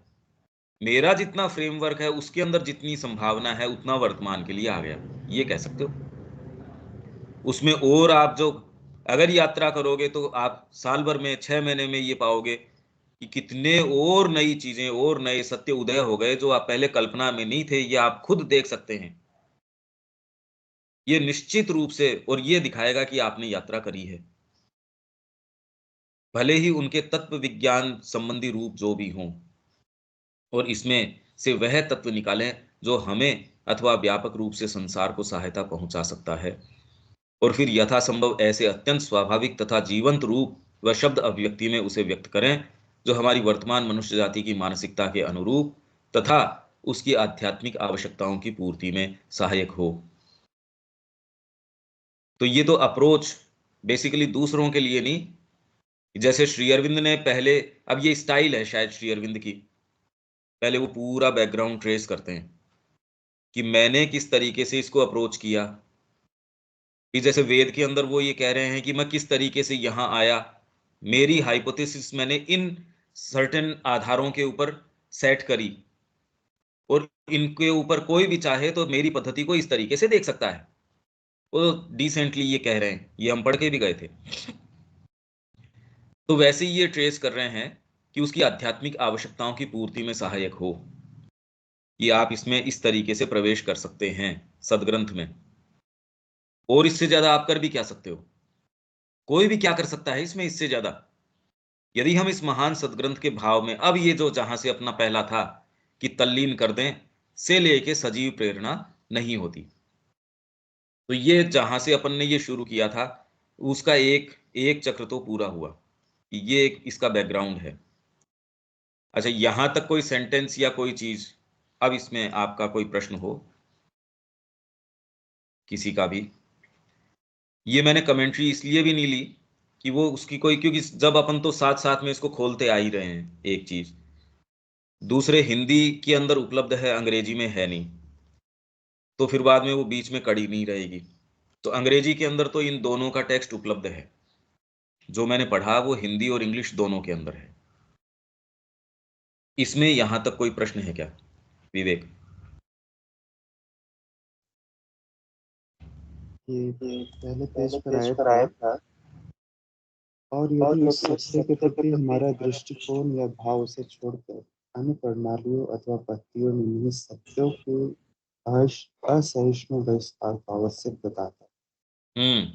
मेरा जितना फ्रेमवर्क है उसके अंदर जितनी संभावना है उतना वर्तमान के लिए आ गया, ये कह सकते हो? उसमें और आप जो अगर यात्रा करोगे तो आप साल भर में 6 महीने में ये पाओगे कि कितने और नई चीजें और नए सत्य उदय हो गए जो आप पहले कल्पना में नहीं थे, ये आप खुद देख सकते हैं। ये निश्चित रूप से, और ये दिखाएगा कि आपने यात्रा करी है, भले ही उनके तत्व विज्ञान संबंधी रूप जो भी हों, और इसमें से वह तत्व निकालें जो हमें अथवा व्यापक रूप से संसार को सहायता पहुंचा सकता है, और फिर यथासंभव ऐसे अत्यंत स्वाभाविक तथा जीवंत रूप व शब्द अभिव्यक्ति में उसे व्यक्त करें जो हमारी वर्तमान मनुष्य जाति की मानसिकता के अनुरूप तथा उसकी आध्यात्मिक आवश्यकताओं की पूर्ति में सहायक हो। तो ये तो अप्रोच बेसिकली दूसरों के लिए नहीं, जैसे श्री अरविंद ने पहले, अब ये स्टाइल है शायद श्री अरविंद की, पहले वो पूरा बैकग्राउंड ट्रेस करते हैं कि मैंने किस तरीके से इसको अप्रोच किया, कि जैसे वेद के अंदर वो ये कह रहे हैं कि मैं किस तरीके से यहाँ आया, मेरी हाइपोथेसिस मैंने इन सर्टेन आधारों के ऊपर सेट करी, और इनके ऊपर कोई भी चाहे तो मेरी पद्धति को इस तरीके से देख सकता है। वो डिसेंटली ये कह रहे हैं, ये हम पढ़ के भी गए थे। तो वैसे ही ये ट्रेस कर रहे हैं कि उसकी आध्यात्मिक आवश्यकताओं की पूर्ति में सहायक हो, कि आप इसमें इस तरीके से प्रवेश कर सकते हैं सदग्रंथ में, और इससे ज्यादा आप कर भी क्या सकते हो? कोई भी क्या कर सकता है इसमें इससे ज्यादा? यदि हम इस महान सदग्रंथ के भाव में, अब ये जो जहां से अपना पहला था कि तल्लीन कर दें, से लेके सजीव प्रेरणा नहीं होती, तो ये जहां से अपन ने ये शुरू किया था उसका एक एक चक्र तो पूरा हुआ। ये एक इसका बैकग्राउंड है। अच्छा, यहां तक कोई सेंटेंस या कोई चीज, अब इसमें आपका कोई प्रश्न हो किसी का भी? ये मैंने कमेंट्री इसलिए भी नहीं ली कि वो उसकी कोई, क्योंकि जब अपन तो साथ साथ में इसको खोलते आ ही रहे हैं एक चीज, दूसरे हिंदी के अंदर उपलब्ध है, अंग्रेजी में है नहीं, तो फिर बाद में वो बीच में कड़ी नहीं रहेगी। तो अंग्रेजी के अंदर तो इन दोनों का टेक्स्ट उपलब्ध है, जो मैंने पढ़ा वो हिंदी और इंग्लिश दोनों के अंदर है। इसमें यहां तक कोई प्रश्न है क्या विवेक? ये पहले पेज पर आया था। और यदि उस सत्य के प्रति हमारा दृष्टिकोण या भाव उसे छोड़कर अन्य प्रणालियों अथवा पद्धतियों में निहित सत्यों के असहिष्णु बहिष्कार को आवश्यक बताता है,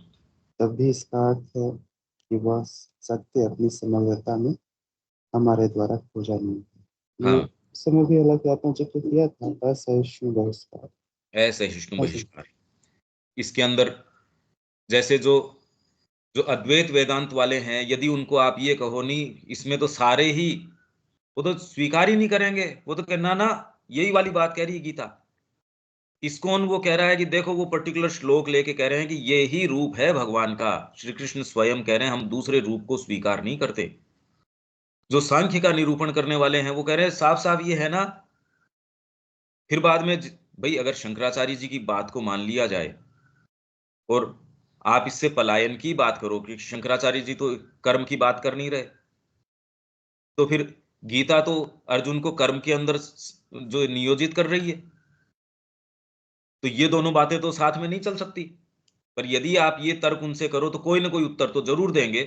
तब भी इसका अर्थ है कि वह सत्य अपनी समग्रता में हमारे द्वारा खोजा नहीं है। ये हाँ, समय भी अलग आपने जिक्र किया था, असहिष्णु बहिष्कार। असहिष्णु बहिष्कार। इसके अंदर जैसे जो जो अद्वैत वेदांत वाले हैं, यदि उनको आप ये कहो नहीं इसमें तो सारे ही, वो तो स्वीकार ही नहीं करेंगे, वो तो कहना ना, यही वाली बात कह रही है गीता। इस्कॉन वो कह रहा है कि देखो वो पर्टिकुलर श्लोक लेके कह रहे हैं कि ये ही रूप है भगवान का, श्री कृष्ण स्वयं कह रहे हैं हम दूसरे रूप को स्वीकार नहीं करते। जो सांख्य का निरूपण करने वाले हैं वो कह रहे हैं साफ साफ ये है ना। फिर बाद में भाई अगर शंकराचार्य जी की बात को मान लिया जाए और आप इससे पलायन की बात करो कि शंकराचार्य जी तो कर्म की बात कर नहीं रहे, तो फिर गीता तो अर्जुन को कर्म के अंदर जो नियोजित कर रही है, तो ये दोनों बातें तो साथ में नहीं चल सकती। पर यदि आप ये तर्क उनसे करो तो कोई ना कोई उत्तर तो जरूर देंगे,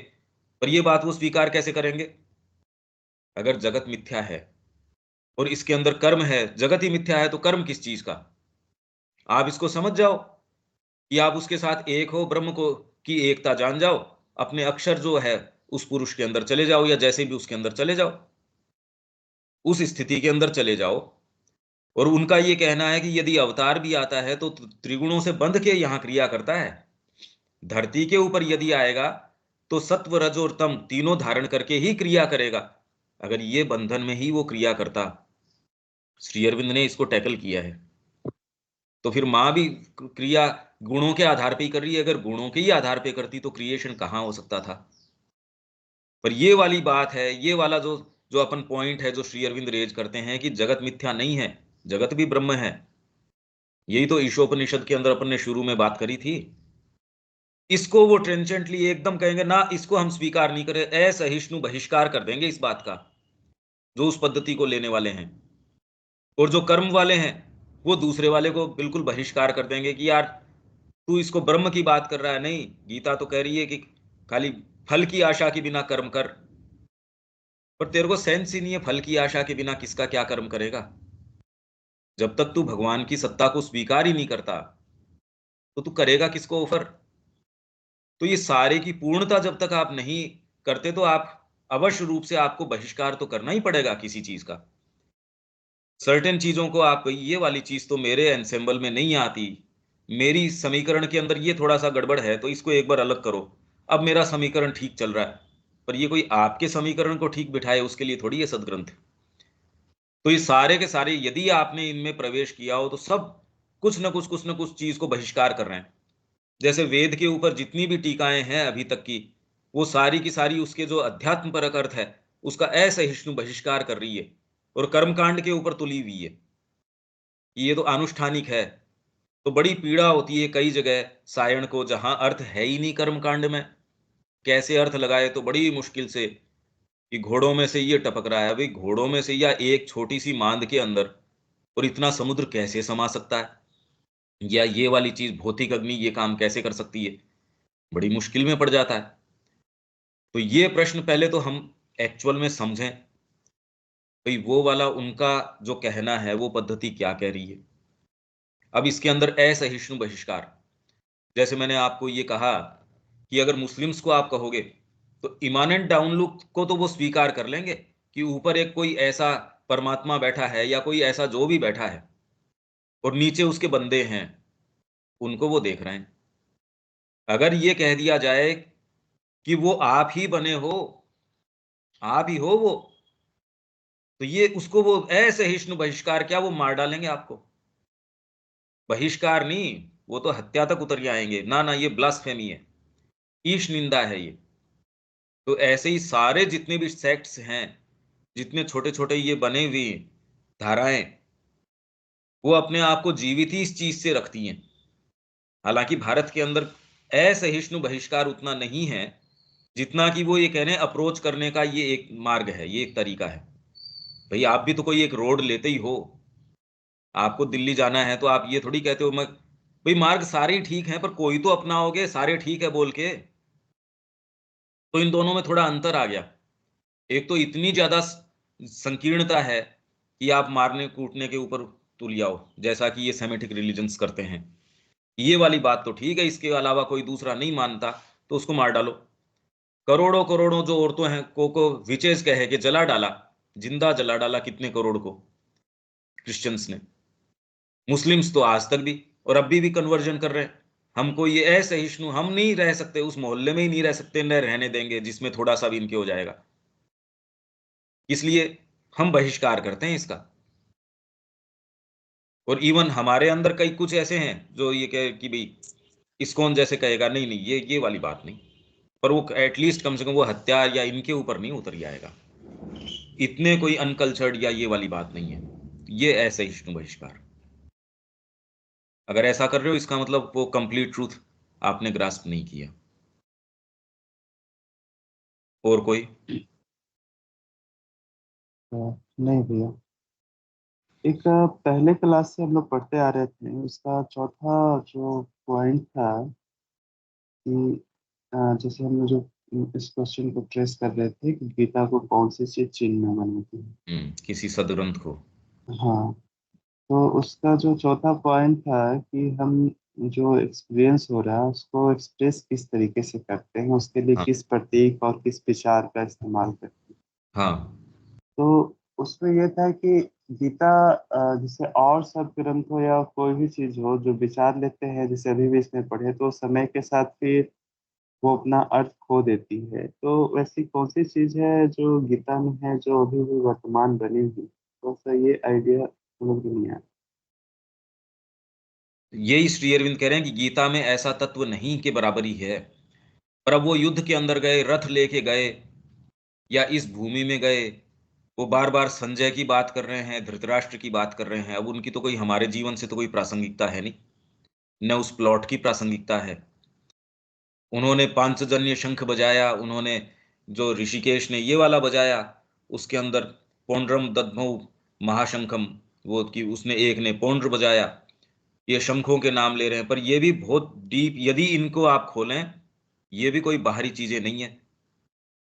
पर ये बात वो स्वीकार कैसे करेंगे? अगर जगत मिथ्या है और इसके अंदर कर्म है, जगत ही मिथ्या है, तो कर्म किस चीज का? आप इसको समझ जाओ कि आप उसके साथ एक हो, ब्रह्म को की एकता जान जाओ, अपने अक्षर जो है उस पुरुष के अंदर चले जाओ, या जैसे भी उसके अंदर चले जाओ, उस स्थिति के अंदर चले जाओ। और उनका ये कहना है कि यदि अवतार भी आता है तो त्रिगुणों से बंध के यहां क्रिया करता है। धरती के ऊपर यदि आएगा तो सत्व रज और तम तीनों धारण करके ही क्रिया करेगा। अगर ये बंधन में ही वो क्रिया करता, श्री अरविंद ने इसको टैकल किया है, तो फिर मां भी क्रिया गुणों के आधार पे ही कर रही है। अगर गुणों के ही आधार पे करती तो क्रिएशन कहां हो सकता था? पर ये वाली बात है, ये वाला जो जो अपन पॉइंट है जो श्री अरविंद रेज करते हैं कि जगत मिथ्या नहीं है, जगत भी ब्रह्म है। यही तो ईशोपनिषद के अंदर अपन ने शुरू में बात करी थी। इसको वो ट्रेंचेंटली एकदम कहेंगे ना, इसको हम स्वीकार नहीं करें, असहिष्णु बहिष्कार कर देंगे इस बात का, जो उस पद्धति को लेने वाले हैं। और जो कर्म वाले हैं वो दूसरे वाले को बिल्कुल बहिष्कार कर देंगे कि यार तू इसको ब्रह्म की बात कर रहा है, नहीं, गीता तो कह रही है कि खाली फल की आशा के बिना कर्म कर। पर तेरे को सेंस ही नहीं है, फल की आशा के बिना किसका क्या कर्म करेगा? जब तक तू भगवान की सत्ता को स्वीकार ही नहीं करता, तो तू करेगा किसको ऑफर? तो ये सारे की पूर्णता जब तक आप नहीं करते तो आप अवश्य रूप से आपको बहिष्कार तो करना ही पड़ेगा किसी चीज का। सर्टेन चीजों को आप ये वाली चीज तो मेरे एंसेंबल में नहीं आती, मेरी समीकरण के अंदर ये थोड़ा सा गड़बड़ है तो इसको एक बार अलग करो। अब मेरा समीकरण ठीक चल रहा है, पर ये कोई आपके समीकरण को ठीक बिठाए उसके लिए थोड़ी है सदग्रंथ। तो ये सारे के सारे यदि आपने इनमें प्रवेश किया हो तो सब कुछ न कुछ चीज को बहिष्कार कर रहे हैं। जैसे वेद के ऊपर जितनी भी टीकाएं हैं अभी तक की, वो सारी की सारी उसके जो अध्यात्म परक अर्थ है उसका असहिष्णु बहिष्कार कर रही है और कर्मकांड के ऊपर तुली हुई है। ये तो अनुष्ठानिक है। तो बड़ी पीड़ा होती है कई जगह सायण को, जहां अर्थ है ही नहीं कर्मकांड में, कैसे अर्थ लगाए, तो बड़ी मुश्किल से कि घोड़ों में से ये टपक रहा है। भाई घोड़ों में से या एक छोटी सी मांद के अंदर और इतना समुद्र कैसे समा सकता है, या ये वाली चीज भौतिक अग्नि ये काम कैसे कर सकती है, बड़ी मुश्किल में पड़ जाता है। तो ये प्रश्न पहले तो हम एक्चुअल में समझें, भाई वो वाला उनका जो कहना है वो पद्धति क्या कह रही है। अब इसके अंदर असहिष्णु बहिष्कार, जैसे मैंने आपको ये कहा कि अगर मुस्लिम्स को आप कहोगे तो इमानेंट डाउनलुक को तो वो स्वीकार कर लेंगे कि ऊपर एक कोई ऐसा परमात्मा बैठा है या कोई ऐसा जो भी बैठा है और नीचे उसके बंदे हैं, उनको वो देख रहे हैं। अगर ये कह दिया जाए कि वो आप ही बने हो, आप ही हो वो, तो ये उसको वो असहिष्णु बहिष्कार क्या, वो मार डालेंगे आपको। बहिष्कार नहीं, वो तो हत्या तक उतर जाएंगे। ना ना, ये ब्लास्फेमी है, ईश निंदा है ये। तो ऐसे ही सारे जितने भी सेक्ट्स हैं, जितने छोटे छोटे ये बने हुए धाराएं, वो अपने आप को जीवित ही इस चीज से रखती हैं। हालांकि भारत के अंदर असहिष्णु बहिष्कार उतना नहीं है जितना कि वो ये कह रहे हैं अप्रोच करने का ये एक मार्ग है, ये एक तरीका है। भाई आप भी तो कोई एक रोड लेते ही हो, आपको दिल्ली जाना है तो आप ये थोड़ी कहते हो मैं, भाई मार्ग सारे ही ठीक हैं पर कोई तो अपनाओगे सारे ठीक है बोल के। तो इन दोनों में थोड़ा अंतर आ गया। एक तो इतनी ज्यादा संकीर्णता है कि आप मारने कूटने के ऊपर तुल जाओ, जैसा कि ये सेमेटिक रिलीजन्स करते हैं। ये वाली बात तो ठीक है, इसके अलावा कोई दूसरा नहीं मानता तो उसको मार डालो। करोड़ों करोड़ों जो औरतों हैं को विचेज कहे कि जला डाला, जिंदा जला डाला कितने करोड़ को क्रिश्चियंस ने। मुस्लिम्स तो आज तक भी और अभी भी कन्वर्जन कर रहे हैं। हमको ये असहिष्णु, हम नहीं रह सकते उस मोहल्ले में ही नहीं रह सकते, न रहने देंगे जिसमें थोड़ा सा भी इनके हो जाएगा, इसलिए हम बहिष्कार करते हैं इसका। और इवन हमारे अंदर कई कुछ ऐसे हैं जो ये कहे कि भाई इस्कॉन जैसे कहेगा नहीं नहीं, ये वाली बात नहीं। पर वो एटलीस्ट कम से कम वो हत्या या इनके ऊपर नहीं उतर जाएगा, इतने कोई अनकल्चर्ड या ये वाली बात नहीं है। ये असहिष्णु बहिष्कार, अगर ऐसा कर रहे हो इसका मतलब वो कंप्लीट ट्रूथ आपने ग्रास्प नहीं किया। और कोई? नहीं भैया, एक पहले क्लास से हम लोग पढ़ते आ रहे थे, उसका चौथा जो पॉइंट था कि जैसे हम लोग जो इस क्वेश्चन को ट्रेस कर रहे थे कि गीता को कौन सी चीज चिन्ह बनाती है। किसी सदग्रंथ को। हाँ, तो उसका जो चौथा पॉइंट था कि हम जो एक्सपीरियंस हो रहा है उसको एक्सप्रेस किस तरीके से करते हैं, उसके लिए हाँ किस प्रतीक और किस विचार का इस्तेमाल करते हैं। हाँ तो उसमें यह था कि गीता जैसे और सब ग्रंथ हो या कोई भी चीज हो जो विचार लेते हैं, जैसे अभी भी इसमें पढ़े, तो समय के साथ फिर वो अपना अर्थ खो देती है। तो वैसी कौन सी चीज है जो गीता में है जो अभी भी वर्तमान बनी हुई, तो सा ये आइडिया समझ में नहीं आया। यही श्री अरविंद कह रहे हैं कि गीता में ऐसा तत्व नहीं के बराबरी है। पर अब वो युद्ध के अंदर गए, रथ लेके गए या इस भूमि में गए, वो बार बार संजय की बात कर रहे हैं, धृतराष्ट्र की बात कर रहे हैं। अब उनकी तो कोई हमारे जीवन से तो कोई प्रासंगिकता है नहीं, न उस प्लॉट की प्रासंगिकता है। उन्होंने पांचजन्य शंख बजाया, उन्होंने जो ऋषिकेश ने ये वाला बजाया, उसके अंदर पौंड्रम दद्मौ महाशंखम, वो कि उसने एक ने पौंड्र बजाया। ये शंखों के नाम ले रहे हैं पर ये भी बहुत डीप, यदि इनको आप खोलें ये भी कोई बाहरी चीजें नहीं है।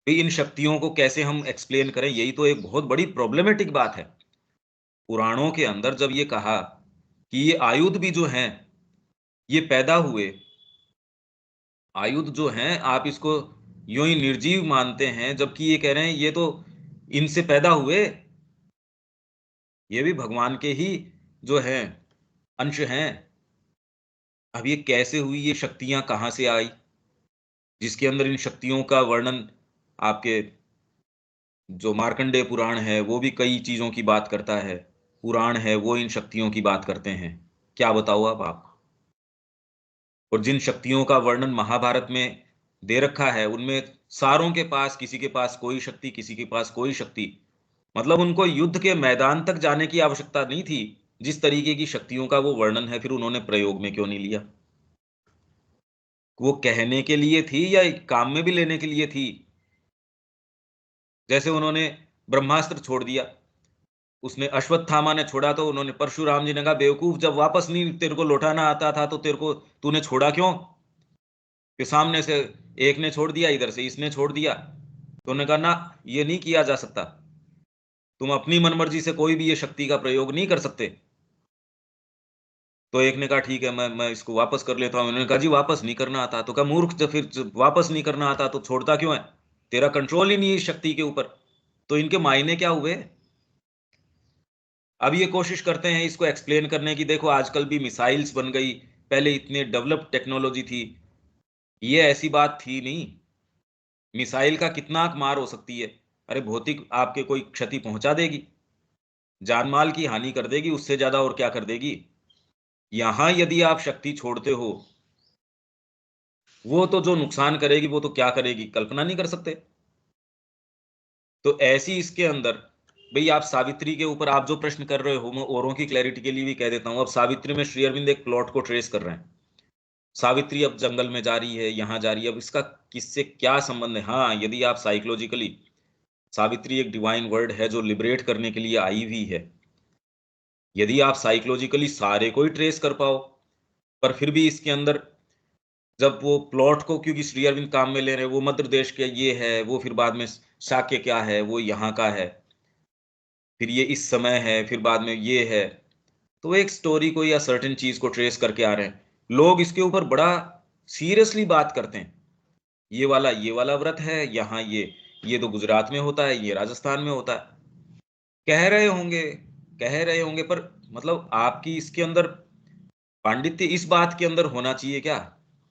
तो इन शक्तियों को कैसे हम एक्सप्लेन करें, यही तो एक बहुत बड़ी प्रॉब्लमेटिक बात है। पुराणों के अंदर जब ये कहा कि ये आयुध भी जो हैं ये पैदा हुए आयुध जो हैं, आप इसको यूं ही निर्जीव मानते हैं, जबकि ये कह रहे हैं ये तो इनसे पैदा हुए, ये भी भगवान के ही जो हैं अंश हैं। अब ये कैसे हुई, ये शक्तियां कहां से आई, जिसके अंदर इन शक्तियों का वर्णन आपके जो मार्कंडेय पुराण है वो भी कई चीजों की बात करता है, पुराण है वो इन शक्तियों की बात करते हैं। क्या बताओ अब आप। और जिन शक्तियों का वर्णन महाभारत में दे रखा है, उनमें सारों के पास, किसी के पास कोई शक्ति, किसी के पास कोई शक्ति, मतलब उनको युद्ध के मैदान तक जाने की आवश्यकता नहीं थी। जिस तरीके की शक्तियों का वो वर्णन है, फिर उन्होंने प्रयोग में क्यों नहीं लिया। वो कहने के लिए थी या काम में भी लेने के लिए थी। जैसे उन्होंने ब्रह्मास्त्र छोड़ दिया, उसने अश्वत्थामा ने छोड़ा, तो उन्होंने परशुराम जी ने कहा बेवकूफ, जब वापस नहीं तेरे को लौटाना आता था तो तेरे को तूने छोड़ा क्यों। कि सामने से एक ने छोड़ दिया, इधर से इसने छोड़ दिया, तो उन्होंने कहा ना, ये नहीं किया जा सकता, तुम अपनी मनमर्जी से कोई भी ये शक्ति का प्रयोग नहीं कर सकते। तो एक ने कहा ठीक है, मैं इसको वापस कर लेता हूं। उन्होंने कहा जी वापस नहीं करना आता। तो कहा मूर्ख, जब फिर जब वापस नहीं करना आता तो छोड़ता क्यों है, तेरा कंट्रोल ही नहीं है इस शक्ति के ऊपर। तो इनके मायने क्या हुए। अब ये कोशिश करते हैं इसको एक्सप्लेन करने की, देखो आजकल भी मिसाइल्स बन गई, पहले इतने डेवलप्ड टेक्नोलॉजी थी, ये ऐसी बात थी नहीं। मिसाइल का कितना मार हो सकती है, अरे भौतिक आपके कोई क्षति पहुंचा देगी, जानमाल की हानि कर देगी, उससे ज्यादा और क्या कर देगी। यहां यदि आप शक्ति छोड़ते हो, वो तो जो नुकसान करेगी वो तो क्या करेगी, कल्पना नहीं कर सकते। तो ऐसी इसके अंदर, भाई आप सावित्री के ऊपर आप जो प्रश्न कर रहे हो, मैं औरों की क्लैरिटी के लिए भी कह देता हूं। अब सावित्री में श्री अरविंद एक प्लॉट को ट्रेस कर रहे हैं। सावित्री अब जंगल में जा रही है, यहां जा रही है, अब इसका किससे क्या संबंध है। हाँ, यदि आप साइकोलॉजिकली, सावित्री एक डिवाइन वर्ड है जो लिबरेट करने के लिए आई हुई है, यदि आप साइकोलॉजिकली सारे को ही ट्रेस कर पाओ, पर फिर भी इसके अंदर जब वो प्लॉट को, क्योंकि श्री अरविंद काम में ले रहे हैं, वो मध्य प्रदेश के ये है, वो फिर बाद में शाक्य क्या है, वो यहाँ का है, फिर ये इस समय है, फिर बाद में ये है, तो एक स्टोरी को या सर्टेन चीज को ट्रेस करके आ रहे हैं। लोग इसके ऊपर बड़ा सीरियसली बात करते हैं, ये वाला व्रत है यहाँ, ये तो गुजरात में होता है, ये राजस्थान में होता है। कह रहे होंगे, कह रहे होंगे, पर मतलब आपकी इसके अंदर पांडित्य इस बात के अंदर होना चाहिए क्या।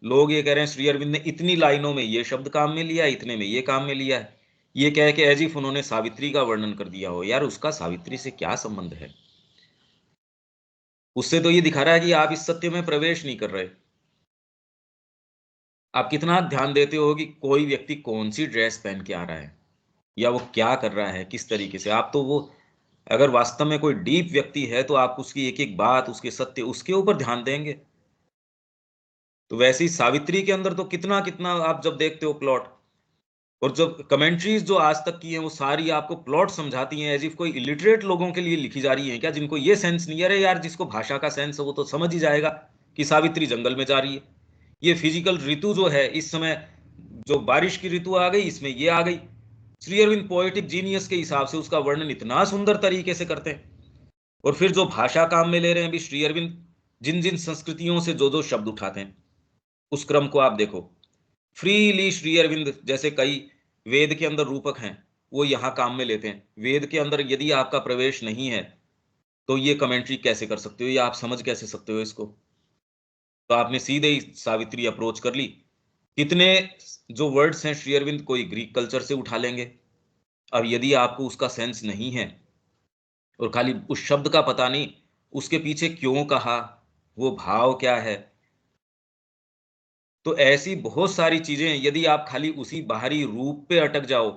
लोग ये कह रहे हैं श्री अरविंद ने इतनी लाइनों में ये शब्द काम में लिया, इतने में ये काम में लिया है, ये कह के एज इफ उन्होंने सावित्री का वर्णन कर दिया हो। यार उसका सावित्री से क्या संबंध है। उससे तो ये दिखा रहा है कि आप इस सत्य में प्रवेश नहीं कर रहे। आप कितना ध्यान देते हो कि कोई व्यक्ति कौन सी ड्रेस पहन के आ रहा है, या वो क्या कर रहा है, किस तरीके से। आप तो वो, अगर वास्तव में कोई डीप व्यक्ति है तो आप उसकी एक एक बात, उसके सत्य, उसके ऊपर ध्यान देंगे। तो वैसे ही सावित्री के अंदर तो कितना कितना आप जब देखते हो प्लॉट, और जब कमेंट्रीज जो आज तक की हैं वो सारी आपको प्लॉट समझाती हैं, एज इफ कोई इलिटरेट लोगों के लिए लिखी जा रही है क्या, जिनको ये सेंस नहीं है। अरे यार, जिसको भाषा का सेंस है वो तो समझ ही जाएगा कि सावित्री जंगल में जा रही है। ये फिजिकल ऋतु जो है इस समय, जो बारिश की ऋतु आ गई, इसमें ये आ गई। श्री अरविंद पोएटिक जीनियस के हिसाब से उसका वर्णन इतना सुंदर तरीके से करते हैं। और फिर जो भाषा काम में ले रहे हैं भी श्री अरविंद, जिन जिन संस्कृतियों से जो जो शब्द उठाते हैं, उस क्रम को आप देखो। फ्रीली श्री अरविंद जैसे कई वेद के अंदर रूपक हैं, वो यहाँ काम में लेते हैं। वेद के अंदर यदि आपका प्रवेश नहीं है तो ये कमेंट्री कैसे कर सकते हो, या आप समझ कैसे सकते हो इसको। तो आपने सीधे ही सावित्री अप्रोच कर ली। कितने जो वर्ड्स हैं श्री अरविंद कोई ग्रीक कल्चर से उठा लेंगे। अब यदि आपको उसका सेंस नहीं है, और खाली उस शब्द का पता नहीं उसके पीछे क्यों कहा, वो भाव क्या है, तो ऐसी बहुत सारी चीजें यदि आप खाली उसी बाहरी रूप पे अटक जाओ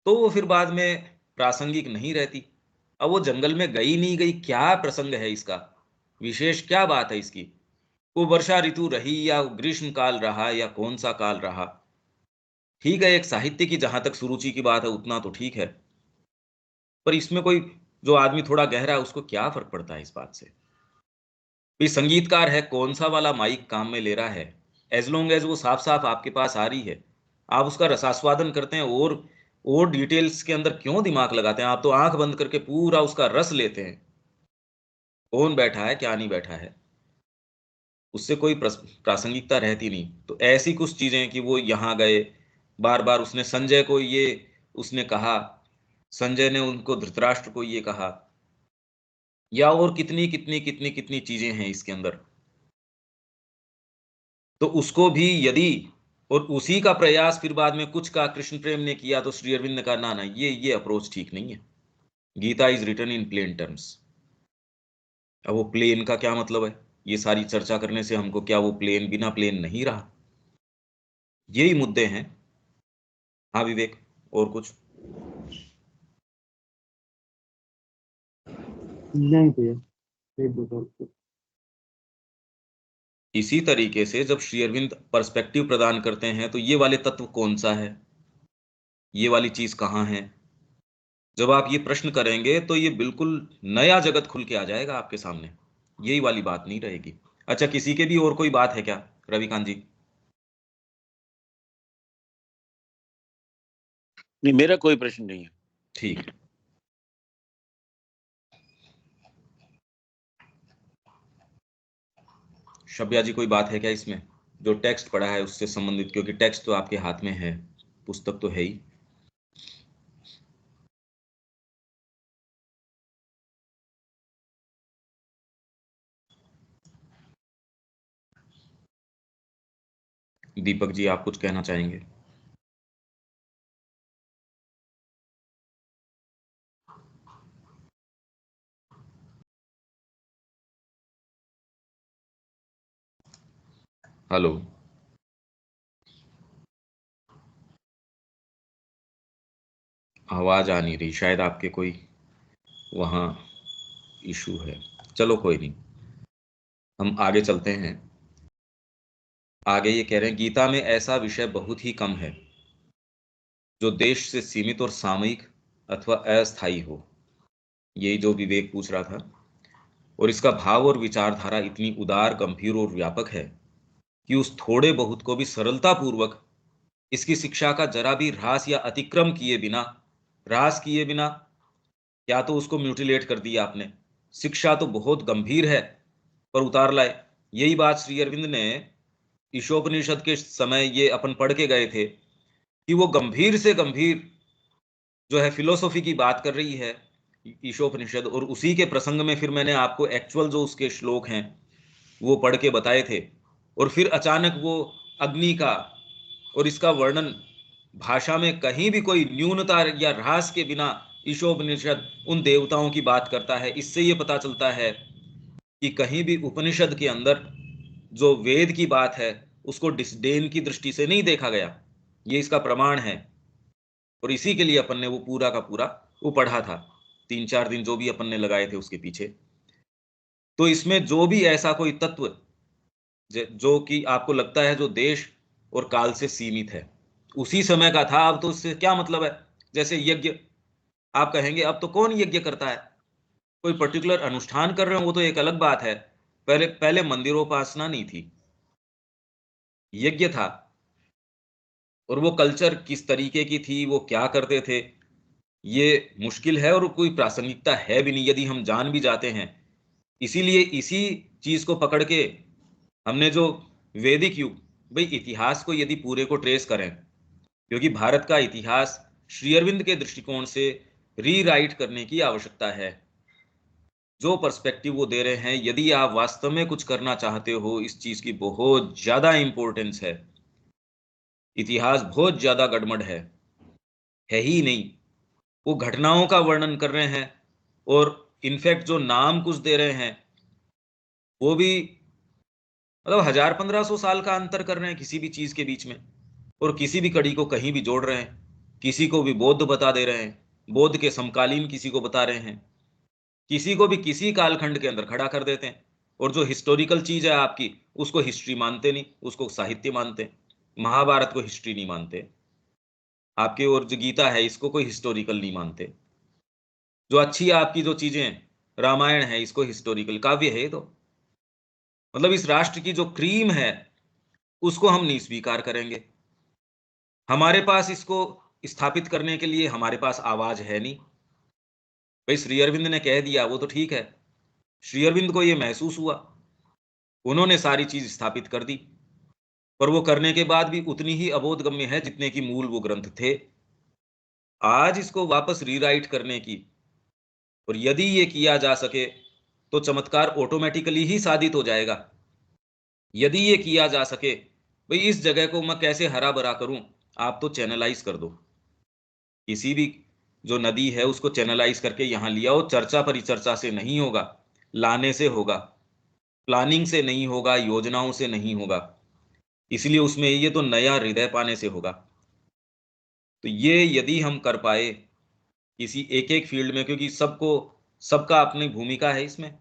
तो वो फिर बाद में प्रासंगिक नहीं रहती। अब वो जंगल में गई नहीं गई, क्या प्रसंग है इसका, विशेष क्या बात है इसकी। वो वर्षा ऋतु रही या ग्रीष्म काल रहा या कौन सा काल रहा, ठीक है, एक साहित्य की जहां तक सुरुचि की बात है उतना तो ठीक है, पर इसमें कोई जो आदमी थोड़ा गहरा है उसको क्या फर्क पड़ता है इस बात से। भी संगीतकार है, कौन सा वाला माइक काम में ले रहा है, एज लॉन्ग एज वो साफ साफ आपके पास आ रही है, आप उसका रसास्वादन करते हैं। और डिटेल्स के अंदर क्यों दिमाग लगाते हैं। आप तो आंख बंद करके पूरा उसका रस लेते हैं, कौन बैठा है क्या नहीं बैठा है। उससे कोई प्रासंगिकता रहती नहीं। तो ऐसी कुछ चीजें कि वो यहाँ गए, बार बार उसने संजय को ये उसने कहा, संजय ने उनको धृतराष्ट्र को ये कहा, या और कितनी कितनी कितनी कितनी चीजें हैं इसके अंदर। तो उसको भी यदि, और उसी का प्रयास फिर बाद में कुछ का कृष्ण प्रेम ने किया, तो श्री अरविंद ने कहा ना ना, ये अप्रोच ठीक नहीं है। Gita is written in plain terms. अब वो प्लेन का क्या मतलब है, ये सारी चर्चा करने से हमको क्या वो प्लेन बिना प्लेन नहीं रहा? यही मुद्दे हैं। हाँ विवेक, और कुछ? नहीं भैया, सही बोला। इसी तरीके से जब श्री अरविंद पर्सपेक्टिव प्रदान करते हैं, तो ये वाले तत्व कौन सा है, ये वाली चीज कहाँ है, जब आप ये प्रश्न करेंगे तो ये बिल्कुल नया जगत खुल के आ जाएगा आपके सामने। यही वाली बात नहीं रहेगी। अच्छा, किसी के भी और कोई बात है क्या, रविकांत जी? नहीं, मेरा कोई प्रश्न नहीं है। ठीक है। शब्या जी, कोई बात है क्या इसमें, जो टेक्स्ट पढ़ा है उससे संबंधित? क्योंकि टेक्स्ट तो आपके हाथ में है, पुस्तक तो है ही। दीपक जी, आप कुछ कहना चाहेंगे? हेलो? आवाज आ नहीं रही, शायद आपके कोई वहाँ इशू है। चलो कोई नहीं, हम आगे चलते हैं। आगे ये कह रहे हैं, गीता में ऐसा विषय बहुत ही कम है जो देश से सीमित और सामयिक अथवा अस्थायी हो। यही जो विवेक पूछ रहा था। और इसका भाव और विचारधारा इतनी उदार, गंभीर और व्यापक है कि उस थोड़े बहुत को भी सरलता पूर्वक इसकी शिक्षा का जरा भी ह्रास या अतिक्रम किए बिना, ह्रास किए बिना, या तो उसको म्यूटिलेट कर दिया आपने। शिक्षा तो बहुत गंभीर है, पर उतार लाए। यही बात श्री अरविंद ने ईशोपनिषद के समय ये अपन पढ़ के गए थे कि वो गंभीर से गंभीर जो है फिलोसॉफी की बात कर रही है ईशोपनिषद, और उसी के प्रसंग में फिर मैंने आपको एक्चुअल जो उसके श्लोक हैं वो पढ़ के बताए थे। और फिर अचानक वो अग्नि का और इसका वर्णन भाषा में कहीं भी कोई न्यूनता या ह्रास के बिना ईशोपनिषद उन देवताओं की बात करता है। इससे ये पता चलता है कि कहीं भी उपनिषद के अंदर जो वेद की बात है उसको डिसडेन की दृष्टि से नहीं देखा गया। ये इसका प्रमाण है। और इसी के लिए अपन ने वो पूरा का पूरा वो पढ़ा था, 3-4 दिन जो भी अपन ने लगाए थे उसके पीछे। तो इसमें जो भी ऐसा कोई तत्व जो कि आपको लगता है जो देश और काल से सीमित है, उसी समय का था। अब तो उससे क्या मतलब है? जैसे यज्ञ, आप कहेंगे अब तो कौन यज्ञ करता है, कोई पर्टिकुलर अनुष्ठान कर रहे हो वो तो एक अलग बात है। पहले पहले मंदिरोपासना नहीं थी, यज्ञ था। और वो कल्चर किस तरीके की थी, वो क्या करते थे, ये मुश्किल है और कोई प्रासंगिकता है भी नहीं यदि हम जान भी जाते हैं। इसीलिए इसी चीज को पकड़ के हमने जो वैदिक युग, भाई इतिहास को यदि पूरे को ट्रेस करें, क्योंकि भारत का इतिहास श्री अरविंद के दृष्टिकोण से रीराइट करने की आवश्यकता है। जो पर्सपेक्टिव वो दे रहे हैं, यदि आप वास्तव में कुछ करना चाहते हो, इस चीज की बहुत ज्यादा इंपॉर्टेंस है। इतिहास बहुत ज्यादा गड़बड़ है ही नहीं। वो घटनाओं का वर्णन कर रहे हैं, और इनफैक्ट जो नाम कुछ दे रहे हैं वो भी मतलब 1000-1500 साल का अंतर कर रहे हैं किसी भी चीज के बीच में, और किसी भी कड़ी को कहीं भी जोड़ रहे हैं। किसी को भी बौद्ध बता दे रहे हैं, बौद्ध के समकालीन किसी को बता रहे हैं, किसी को भी किसी कालखंड के अंदर खड़ा कर देते हैं। और जो हिस्टोरिकल चीज है आपकी, उसको हिस्ट्री मानते नहीं, उसको साहित्य मानते हैं। महाभारत को हिस्ट्री नहीं मानते आपके, और जो गीता है इसको कोई हिस्टोरिकल नहीं मानते। जो अच्छी आपकी जो चीजें हैं, रामायण है, इसको हिस्टोरिकल काव्य है। तो मतलब इस राष्ट्र की जो क्रीम है उसको हम नहीं स्वीकार करेंगे। हमारे पास इसको स्थापित करने के लिए हमारे पास आवाज है नहीं। भाई श्री अरविंद ने कह दिया वो तो ठीक है, श्री अरविंद को ये महसूस हुआ, उन्होंने सारी चीज स्थापित कर दी, पर वो करने के बाद भी उतनी ही अबोधगम्य है जितने की मूल वो ग्रंथ थे। आज इसको वापस रीराइट करने की, और यदि ये किया जा सके तो चमत्कार ऑटोमेटिकली ही साधित हो जाएगा। यदि ये किया जा सके, भाई इस जगह को मैं कैसे हरा भरा करूं, आप तो चैनलाइज कर दो। किसी भी जो नदी है उसको चैनलाइज करके यहां लिया हो। चर्चा परिचर्चा से नहीं होगा, लाने से होगा, प्लानिंग से नहीं होगा, योजनाओं से नहीं होगा। इसलिए उसमें ये तो नया हृदय पाने से होगा। तो ये यदि हम कर पाए किसी एक एक फील्ड में, क्योंकि सबको सबका अपनी भूमिका है इसमें,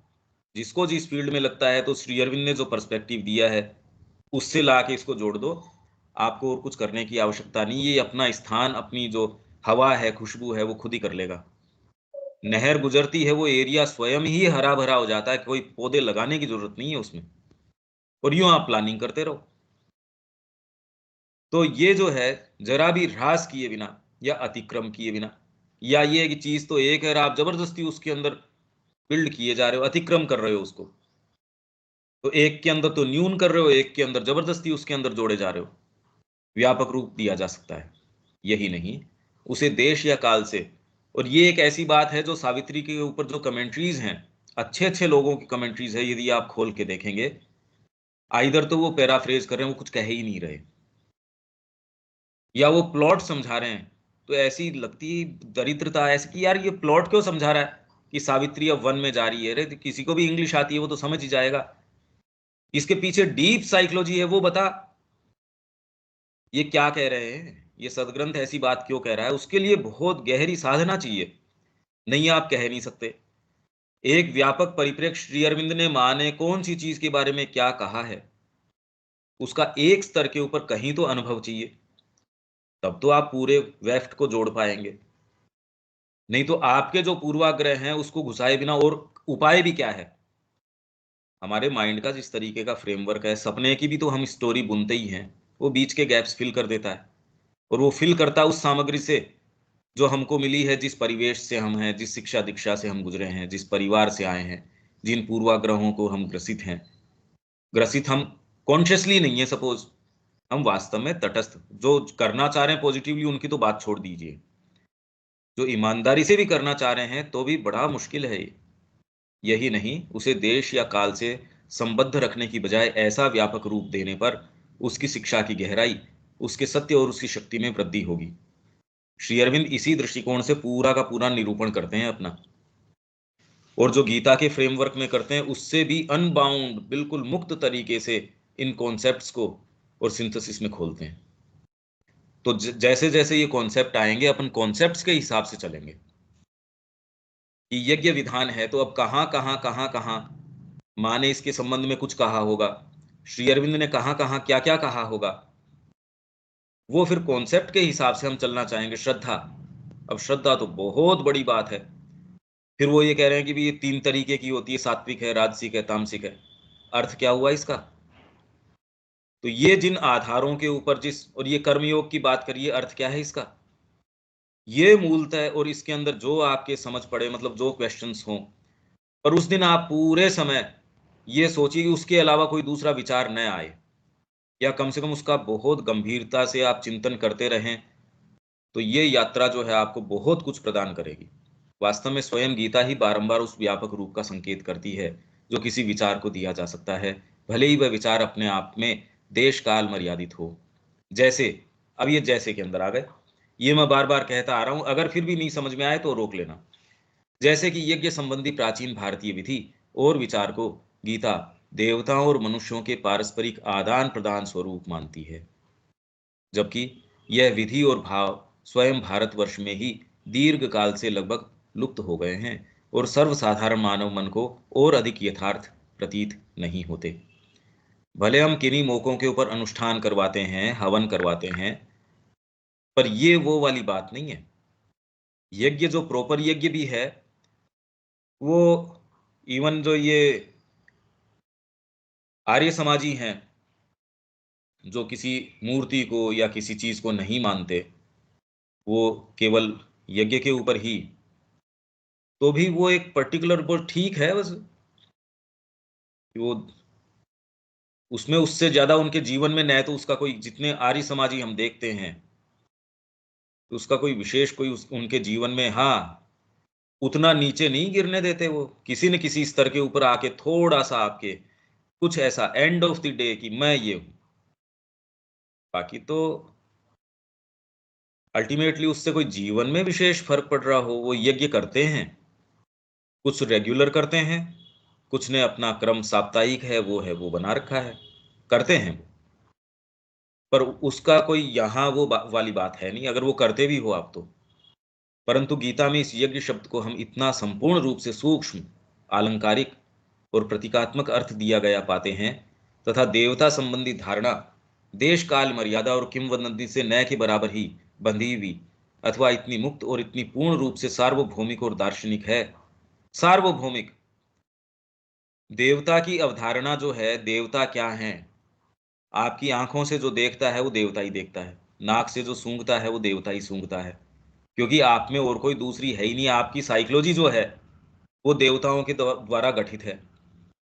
जिसको जिस फील्ड में लगता है, तो श्री अरविंद ने जो पर्सपेक्टिव दिया है उससे ला के इसको जोड़ दो। आपको और कुछ करने की आवश्यकता नहीं, ये अपना स्थान, अपनी जो हवा है, खुशबू है, वो खुद ही कर लेगा। नहर गुजरती है, वो एरिया स्वयं ही हरा भरा हो जाता है, कोई पौधे लगाने की जरूरत नहीं है उसमें। और यूं आप प्लानिंग करते रहो। तो ये जो है, जरा भी ह्रास किए बिना या अतिक्रम किए बिना, या ये कि चीज तो एक है, आप जबरदस्ती उसके अंदर बिल्ड किए जा रहे हो, अतिक्रम कर रहे हो उसको, तो एक के अंदर तो न्यून कर रहे हो, एक के अंदर जबरदस्ती उसके अंदर जोड़े जा रहे हो। व्यापक रूप दिया जा सकता है, यही नहीं, उसे देश या काल से। और ये एक ऐसी बात है जो सावित्री के ऊपर जो कमेंट्रीज हैं, अच्छे अच्छे लोगों की कमेंट्रीज है, यदि आप खोल के देखेंगे, आइदर तो वो पैराफ्रेज कर रहे हैं, वो कुछ कह ही नहीं रहे, या वो प्लॉट समझा रहे हैं। तो ऐसी लगती दरिद्रता ऐसी कि यार ये प्लॉट क्यों समझा रहा है कि सावित्री अब वन में जा रही है। अरे तो किसी को भी इंग्लिश आती है वो तो समझ ही जाएगा। इसके पीछे डीप साइकोलॉजी है, वो बता, ये क्या कह रहे हैं, ये सदग्रंथ ऐसी बात क्यों कह रहा है। उसके लिए बहुत गहरी साधना चाहिए, नहीं आप कह नहीं सकते। एक व्यापक परिप्रेक्ष्य, श्री अरविंद ने माँ ने कौन सी चीज के बारे में क्या कहा है, उसका एक स्तर के ऊपर कहीं तो अनुभव चाहिए, तब तो आप पूरे वेफ्ट को जोड़ पाएंगे। नहीं तो आपके जो पूर्वाग्रह हैं उसको घुसाए बिना और उपाय भी क्या है। हमारे माइंड का जिस तरीके का फ्रेमवर्क है, सपने की भी तो हम स्टोरी बुनते ही हैं, वो बीच के गैप्स फिल कर देता है। और वो फिल करता उस सामग्री से जो हमको मिली है, जिस परिवेश से हम हैं, जिस शिक्षा दीक्षा से हम गुजरे हैं, जिस परिवार से आए हैं, जिन पूर्वाग्रहों को हम ग्रसित हैं। ग्रसित हम कॉन्शियसली नहीं है, सपोज हम वास्तव में तटस्थ जो करना चाह रहे हैं पॉजिटिवली, उनकी तो बात छोड़ दीजिए, जो ईमानदारी से भी करना चाह रहे हैं तो भी बड़ा मुश्किल है ये। यही नहीं, उसे देश या काल से संबद्ध रखने की बजाय ऐसा व्यापक रूप देने पर उसकी शिक्षा की गहराई, उसके सत्य और उसकी शक्ति में वृद्धि होगी। श्री अरविंद इसी दृष्टिकोण से पूरा का पूरा निरूपण करते हैं अपना, और जो गीता के फ्रेमवर्क में करते हैं उससे भी अनबाउंड, बिल्कुल मुक्त तरीके से इन कॉन्सेप्ट्स को और सिंथेसिस में खोलते हैं। तो जैसे जैसे ये कॉन्सेप्ट आएंगे, अपन कॉन्सेप्ट्स के हिसाब से चलेंगे कि यज्ञ विधान है, तो अब कहाँ कहाँ कहाँ कहाँ माँ ने इसके संबंध में कुछ कहा होगा, श्री अरविंद ने कहाँ कहाँ क्या क्या कहा होगा, वो फिर कॉन्सेप्ट के हिसाब से हम चलना चाहेंगे। श्रद्धा, अब श्रद्धा तो बहुत बड़ी बात है। फिर वो ये कह रहे हैं कि भी ये तीन तरीके की होती है, सात्विक है, राजसिक है, तामसिक है। अर्थ क्या हुआ इसका। तो ये जिन आधारों के ऊपर जिस, और ये कर्मयोग की बात करिए, अर्थ क्या है इसका, ये मूलतः। और इसके अंदर जो आपके समझ पड़े, मतलब जो क्वेश्चंस हों, पर उस दिन आप पूरे समय ये सोचिए कि उसके अलावा कोई दूसरा विचार न आए, या कम से कम उसका बहुत गंभीरता से आप चिंतन करते रहें। तो ये यात्रा जो है आपको बहुत कुछ प्रदान करेगी। वास्तव में स्वयं गीता ही बारंबार उस व्यापक रूप का संकेत करती है जो किसी विचार को दिया जा सकता है, भले ही वह विचार अपने आप में देश काल मर्यादित हो। जैसे, अब ये जैसे के अंदर आ गए, ये मैं बार बार कहता आ रहा हूं, अगर फिर भी नहीं समझ में आए तो रोक लेना। जैसे कि यज्ञ संबंधी प्राचीन भारतीय विधि और विचार को गीता देवताओं और मनुष्यों के पारस्परिक आदान प्रदान स्वरूप मानती है, जबकि यह विधि और भाव स्वयं भारतवर्ष में ही दीर्घ काल से लगभग लुप्त हो गए हैं और सर्वसाधारण मानव मन को और अधिक यथार्थ प्रतीत नहीं होते। भले हम किन्हीं मौकों के ऊपर अनुष्ठान करवाते हैं, हवन करवाते हैं, पर ये वो वाली बात नहीं है। यज्ञ जो प्रॉपर यज्ञ भी है, वो इवन जो ये आर्य समाजी हैं, जो किसी मूर्ति को या किसी चीज को नहीं मानते, वो केवल यज्ञ के ऊपर ही, तो भी वो एक पर्टिकुलर, वो ठीक है बस, वो उसमें उससे ज्यादा उनके जीवन में न तो उसका कोई, जितने आर्य समाजी हम देखते हैं, तो उसका कोई विशेष कोई उनके जीवन में, हाँ, उतना नीचे नहीं गिरने देते वो, किसी न किसी स्तर के ऊपर आके थोड़ा सा आपके कुछ ऐसा एंड ऑफ द डे कि मैं ये हूं। बाकी तो अल्टीमेटली उससे कोई जीवन में विशेष फर्क पड़ रहा हो, वो यज्ञ करते हैं, कुछ रेगुलर करते हैं, कुछ ने अपना क्रम साप्ताहिक है वो बना रखा है, करते हैं वो, पर उसका कोई यहाँ वो वाली बात है नहीं, अगर वो करते भी हो आप तो। परंतु गीता में इस यज्ञ शब्द को हम इतना संपूर्ण रूप से सूक्ष्म, आलंकारिक और प्रतीकात्मक अर्थ दिया गया पाते हैं, तथा देवता संबंधी धारणा देश काल मर्यादा और किंवदंती से न के बराबर ही बंधी हुई, अथवा इतनी मुक्त और इतनी पूर्ण रूप से सार्वभौमिक और दार्शनिक है। सार्वभौमिक देवता की अवधारणा जो है, देवता क्या है, आपकी आंखों से जो देखता है वो देवता ही देखता है, नाक से जो सूंघता है वो देवता ही सूंघता है, क्योंकि आप में और कोई दूसरी है ही नहीं। आपकी साइकोलॉजी जो है वो देवताओं के द्वारा गठित है।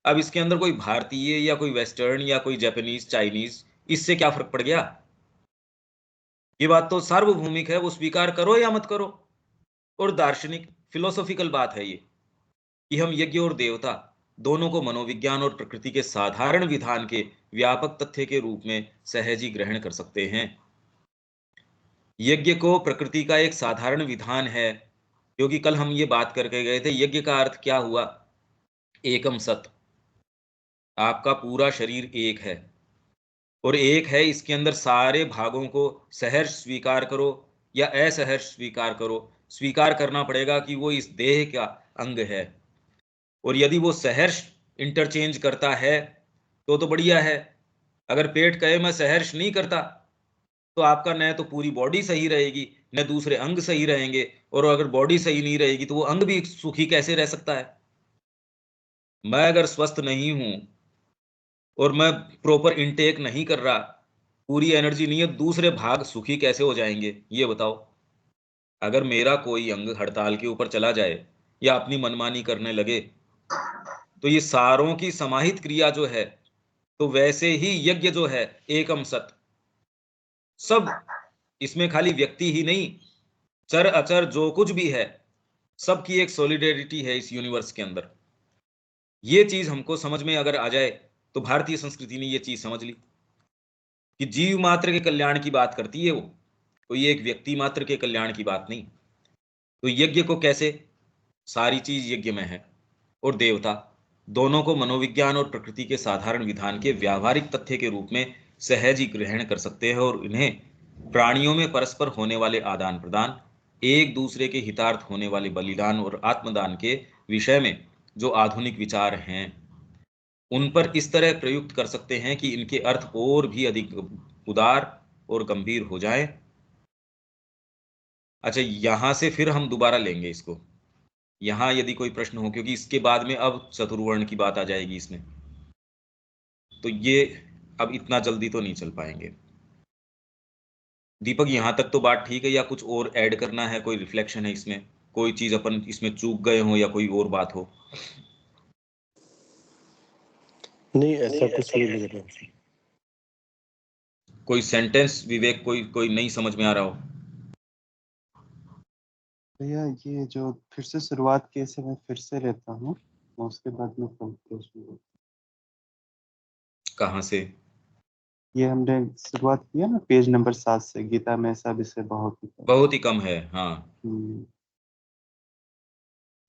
अब इसके अंदर कोई भारतीय या कोई वेस्टर्न या कोई जापानीज चाइनीज, इससे क्या फर्क पड़ गया? ये बात तो सार्वभौमिक है, वो स्वीकार करो या मत करो। और दार्शनिक फिलोसॉफिकल बात है ये, कि हम यज्ञ और देवता दोनों को मनोविज्ञान और प्रकृति के साधारण विधान के व्यापक तथ्य के रूप में सहज ही ग्रहण कर सकते हैं। यज्ञ को प्रकृति का एक साधारण विधान है, क्योंकि कल हम ये बात करके गए थे, यज्ञ का अर्थ क्या हुआ? एकम सत। आपका पूरा शरीर एक है, और एक है, इसके अंदर सारे भागों को सहर्ष स्वीकार करो या असहर्ष स्वीकार करो, स्वीकार करना पड़ेगा कि वो इस देह का अंग है। और यदि वो सहर्ष इंटरचेंज करता है तो बढ़िया है। अगर पेट कहे मैं सहर्ष नहीं करता, तो आपका न तो पूरी बॉडी सही रहेगी, न दूसरे अंग सही रहेंगे, और अगर बॉडी सही नहीं रहेगी तो वो अंग भी सुखी कैसे रह सकता है? मैं अगर स्वस्थ नहीं हूं और मैं प्रॉपर इनटेक नहीं कर रहा, पूरी एनर्जी नहीं है, दूसरे भाग सुखी कैसे हो जाएंगे ये बताओ? अगर मेरा कोई अंग हड़ताल के ऊपर चला जाए या अपनी मनमानी करने लगे, तो ये सारों की समाहित क्रिया जो है, तो वैसे ही यज्ञ जो है एकम सत, सब, इसमें खाली व्यक्ति ही नहीं, चर अचर जो कुछ भी है, सबकी एक सॉलिडेरिटी है इस यूनिवर्स के अंदर। ये चीज हमको समझ में अगर आ जाए, तो भारतीय संस्कृति ने ये चीज समझ ली कि जीव मात्र के कल्याण की बात करती है वो, कोई एक व्यक्ति मात्र के कल्याण की बात नहीं। तो यज्ञ को कैसे, सारी चीज यज्ञ में है, और देवता दोनों को मनोविज्ञान और प्रकृति के साधारण विधान के व्यावहारिक तथ्य के रूप में सहज ही ग्रहण कर सकते हैं, और इन्हें प्राणियों में परस्पर होने वाले आदान प्रदान, एक दूसरे के हितार्थ होने वाले बलिदान और आत्मदान के विषय में जो आधुनिक विचार हैं, उन पर इस तरह प्रयुक्त कर सकते हैं कि इनके अर्थ और भी अधिक उदार और गंभीर हो जाएं। अच्छा, यहां से फिर हम दोबारा लेंगे इसको, यहाँ यदि कोई प्रश्न हो, क्योंकि इसके बाद में अब चतुर्वर्ण की बात आ जाएगी इसमें, तो ये अब इतना जल्दी तो नहीं चल पाएंगे। दीपक, यहाँ तक तो बात ठीक है, या कुछ और ऐड करना है? कोई रिफ्लेक्शन है इसमें, कोई चीज अपन इसमें चूक गए हो या कोई और बात हो? नहीं, ऐसा कुछ नहीं लग रहा। कोई सेंटेंस विवेक, कोई कोई नहीं समझ में आ रहा हो? भैया ये जो फिर से शुरुआत की से मैं फिर से लेता हूँ, उसके बाद में कंक्लूजन। कहाँ से? ये हमने शुरुआत किया ना पेज नंबर 7 से, गीता में ऐसा विषय बहुत ही कम है। हाँ,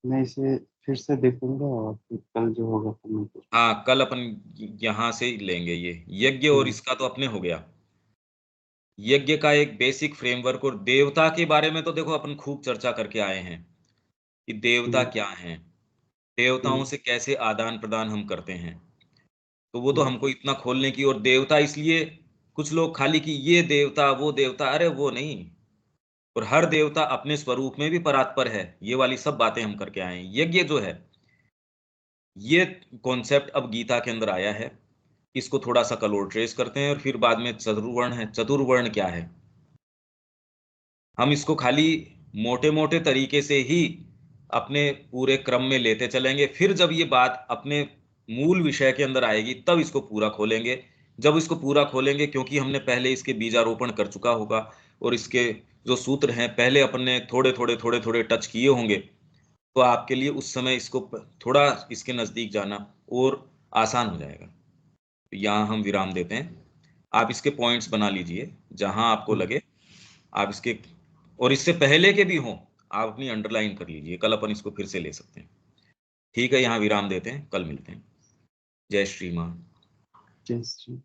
मैं इसे फिर से देखूंगा और फिर कल जो होगा फिर मैं कुछ। हाँ, कल अपन यहाँ से ही लेंगे ये यज्ञ, और इसका तो अपने हो गया यज्ञ का एक बेसिक फ्रेमवर्क। और देवता के बारे में तो देखो अपन खूब चर्चा करके आए हैं कि देवता क्या हैं, देवताओं से कैसे आदान प्रदान हम करते हैं, तो वो तो हमको इतना खोलने की। और देवता इसलिए कुछ लोग खाली कि ये देवता वो देवता, अरे वो नहीं, और हर देवता अपने स्वरूप में भी परात्पर है, ये वाली सब बातें हम करके आए हैं। यज्ञ जो है, ये कॉन्सेप्ट अब गीता के अंदर आया है, इसको थोड़ा सा कल और ट्रेस करते हैं, और फिर बाद में चतुर्वर्ण है। चतुर्वर्ण क्या है, हम इसको खाली मोटे मोटे तरीके से ही अपने पूरे क्रम में लेते चलेंगे, फिर जब ये बात अपने मूल विषय के अंदर आएगी तब इसको पूरा खोलेंगे। जब इसको पूरा खोलेंगे, क्योंकि हमने पहले इसके बीजारोपण कर चुका होगा और इसके जो सूत्र हैं पहले अपन ने थोड़े-थोड़े टच किए होंगे, तो आपके लिए उस समय इसको थोड़ा इसके नज़दीक जाना और आसान हो जाएगा। तो यहाँ हम विराम देते हैं। आप इसके पॉइंट्स बना लीजिए, जहाँ आपको लगे आप इसके, और इससे पहले के भी हों, आप अपनी अंडरलाइन कर लीजिए, कल अपन इसको फिर से ले सकते हैं। ठीक है, यहाँ विराम देते हैं, कल मिलते हैं। जय श्री मां। जय श्री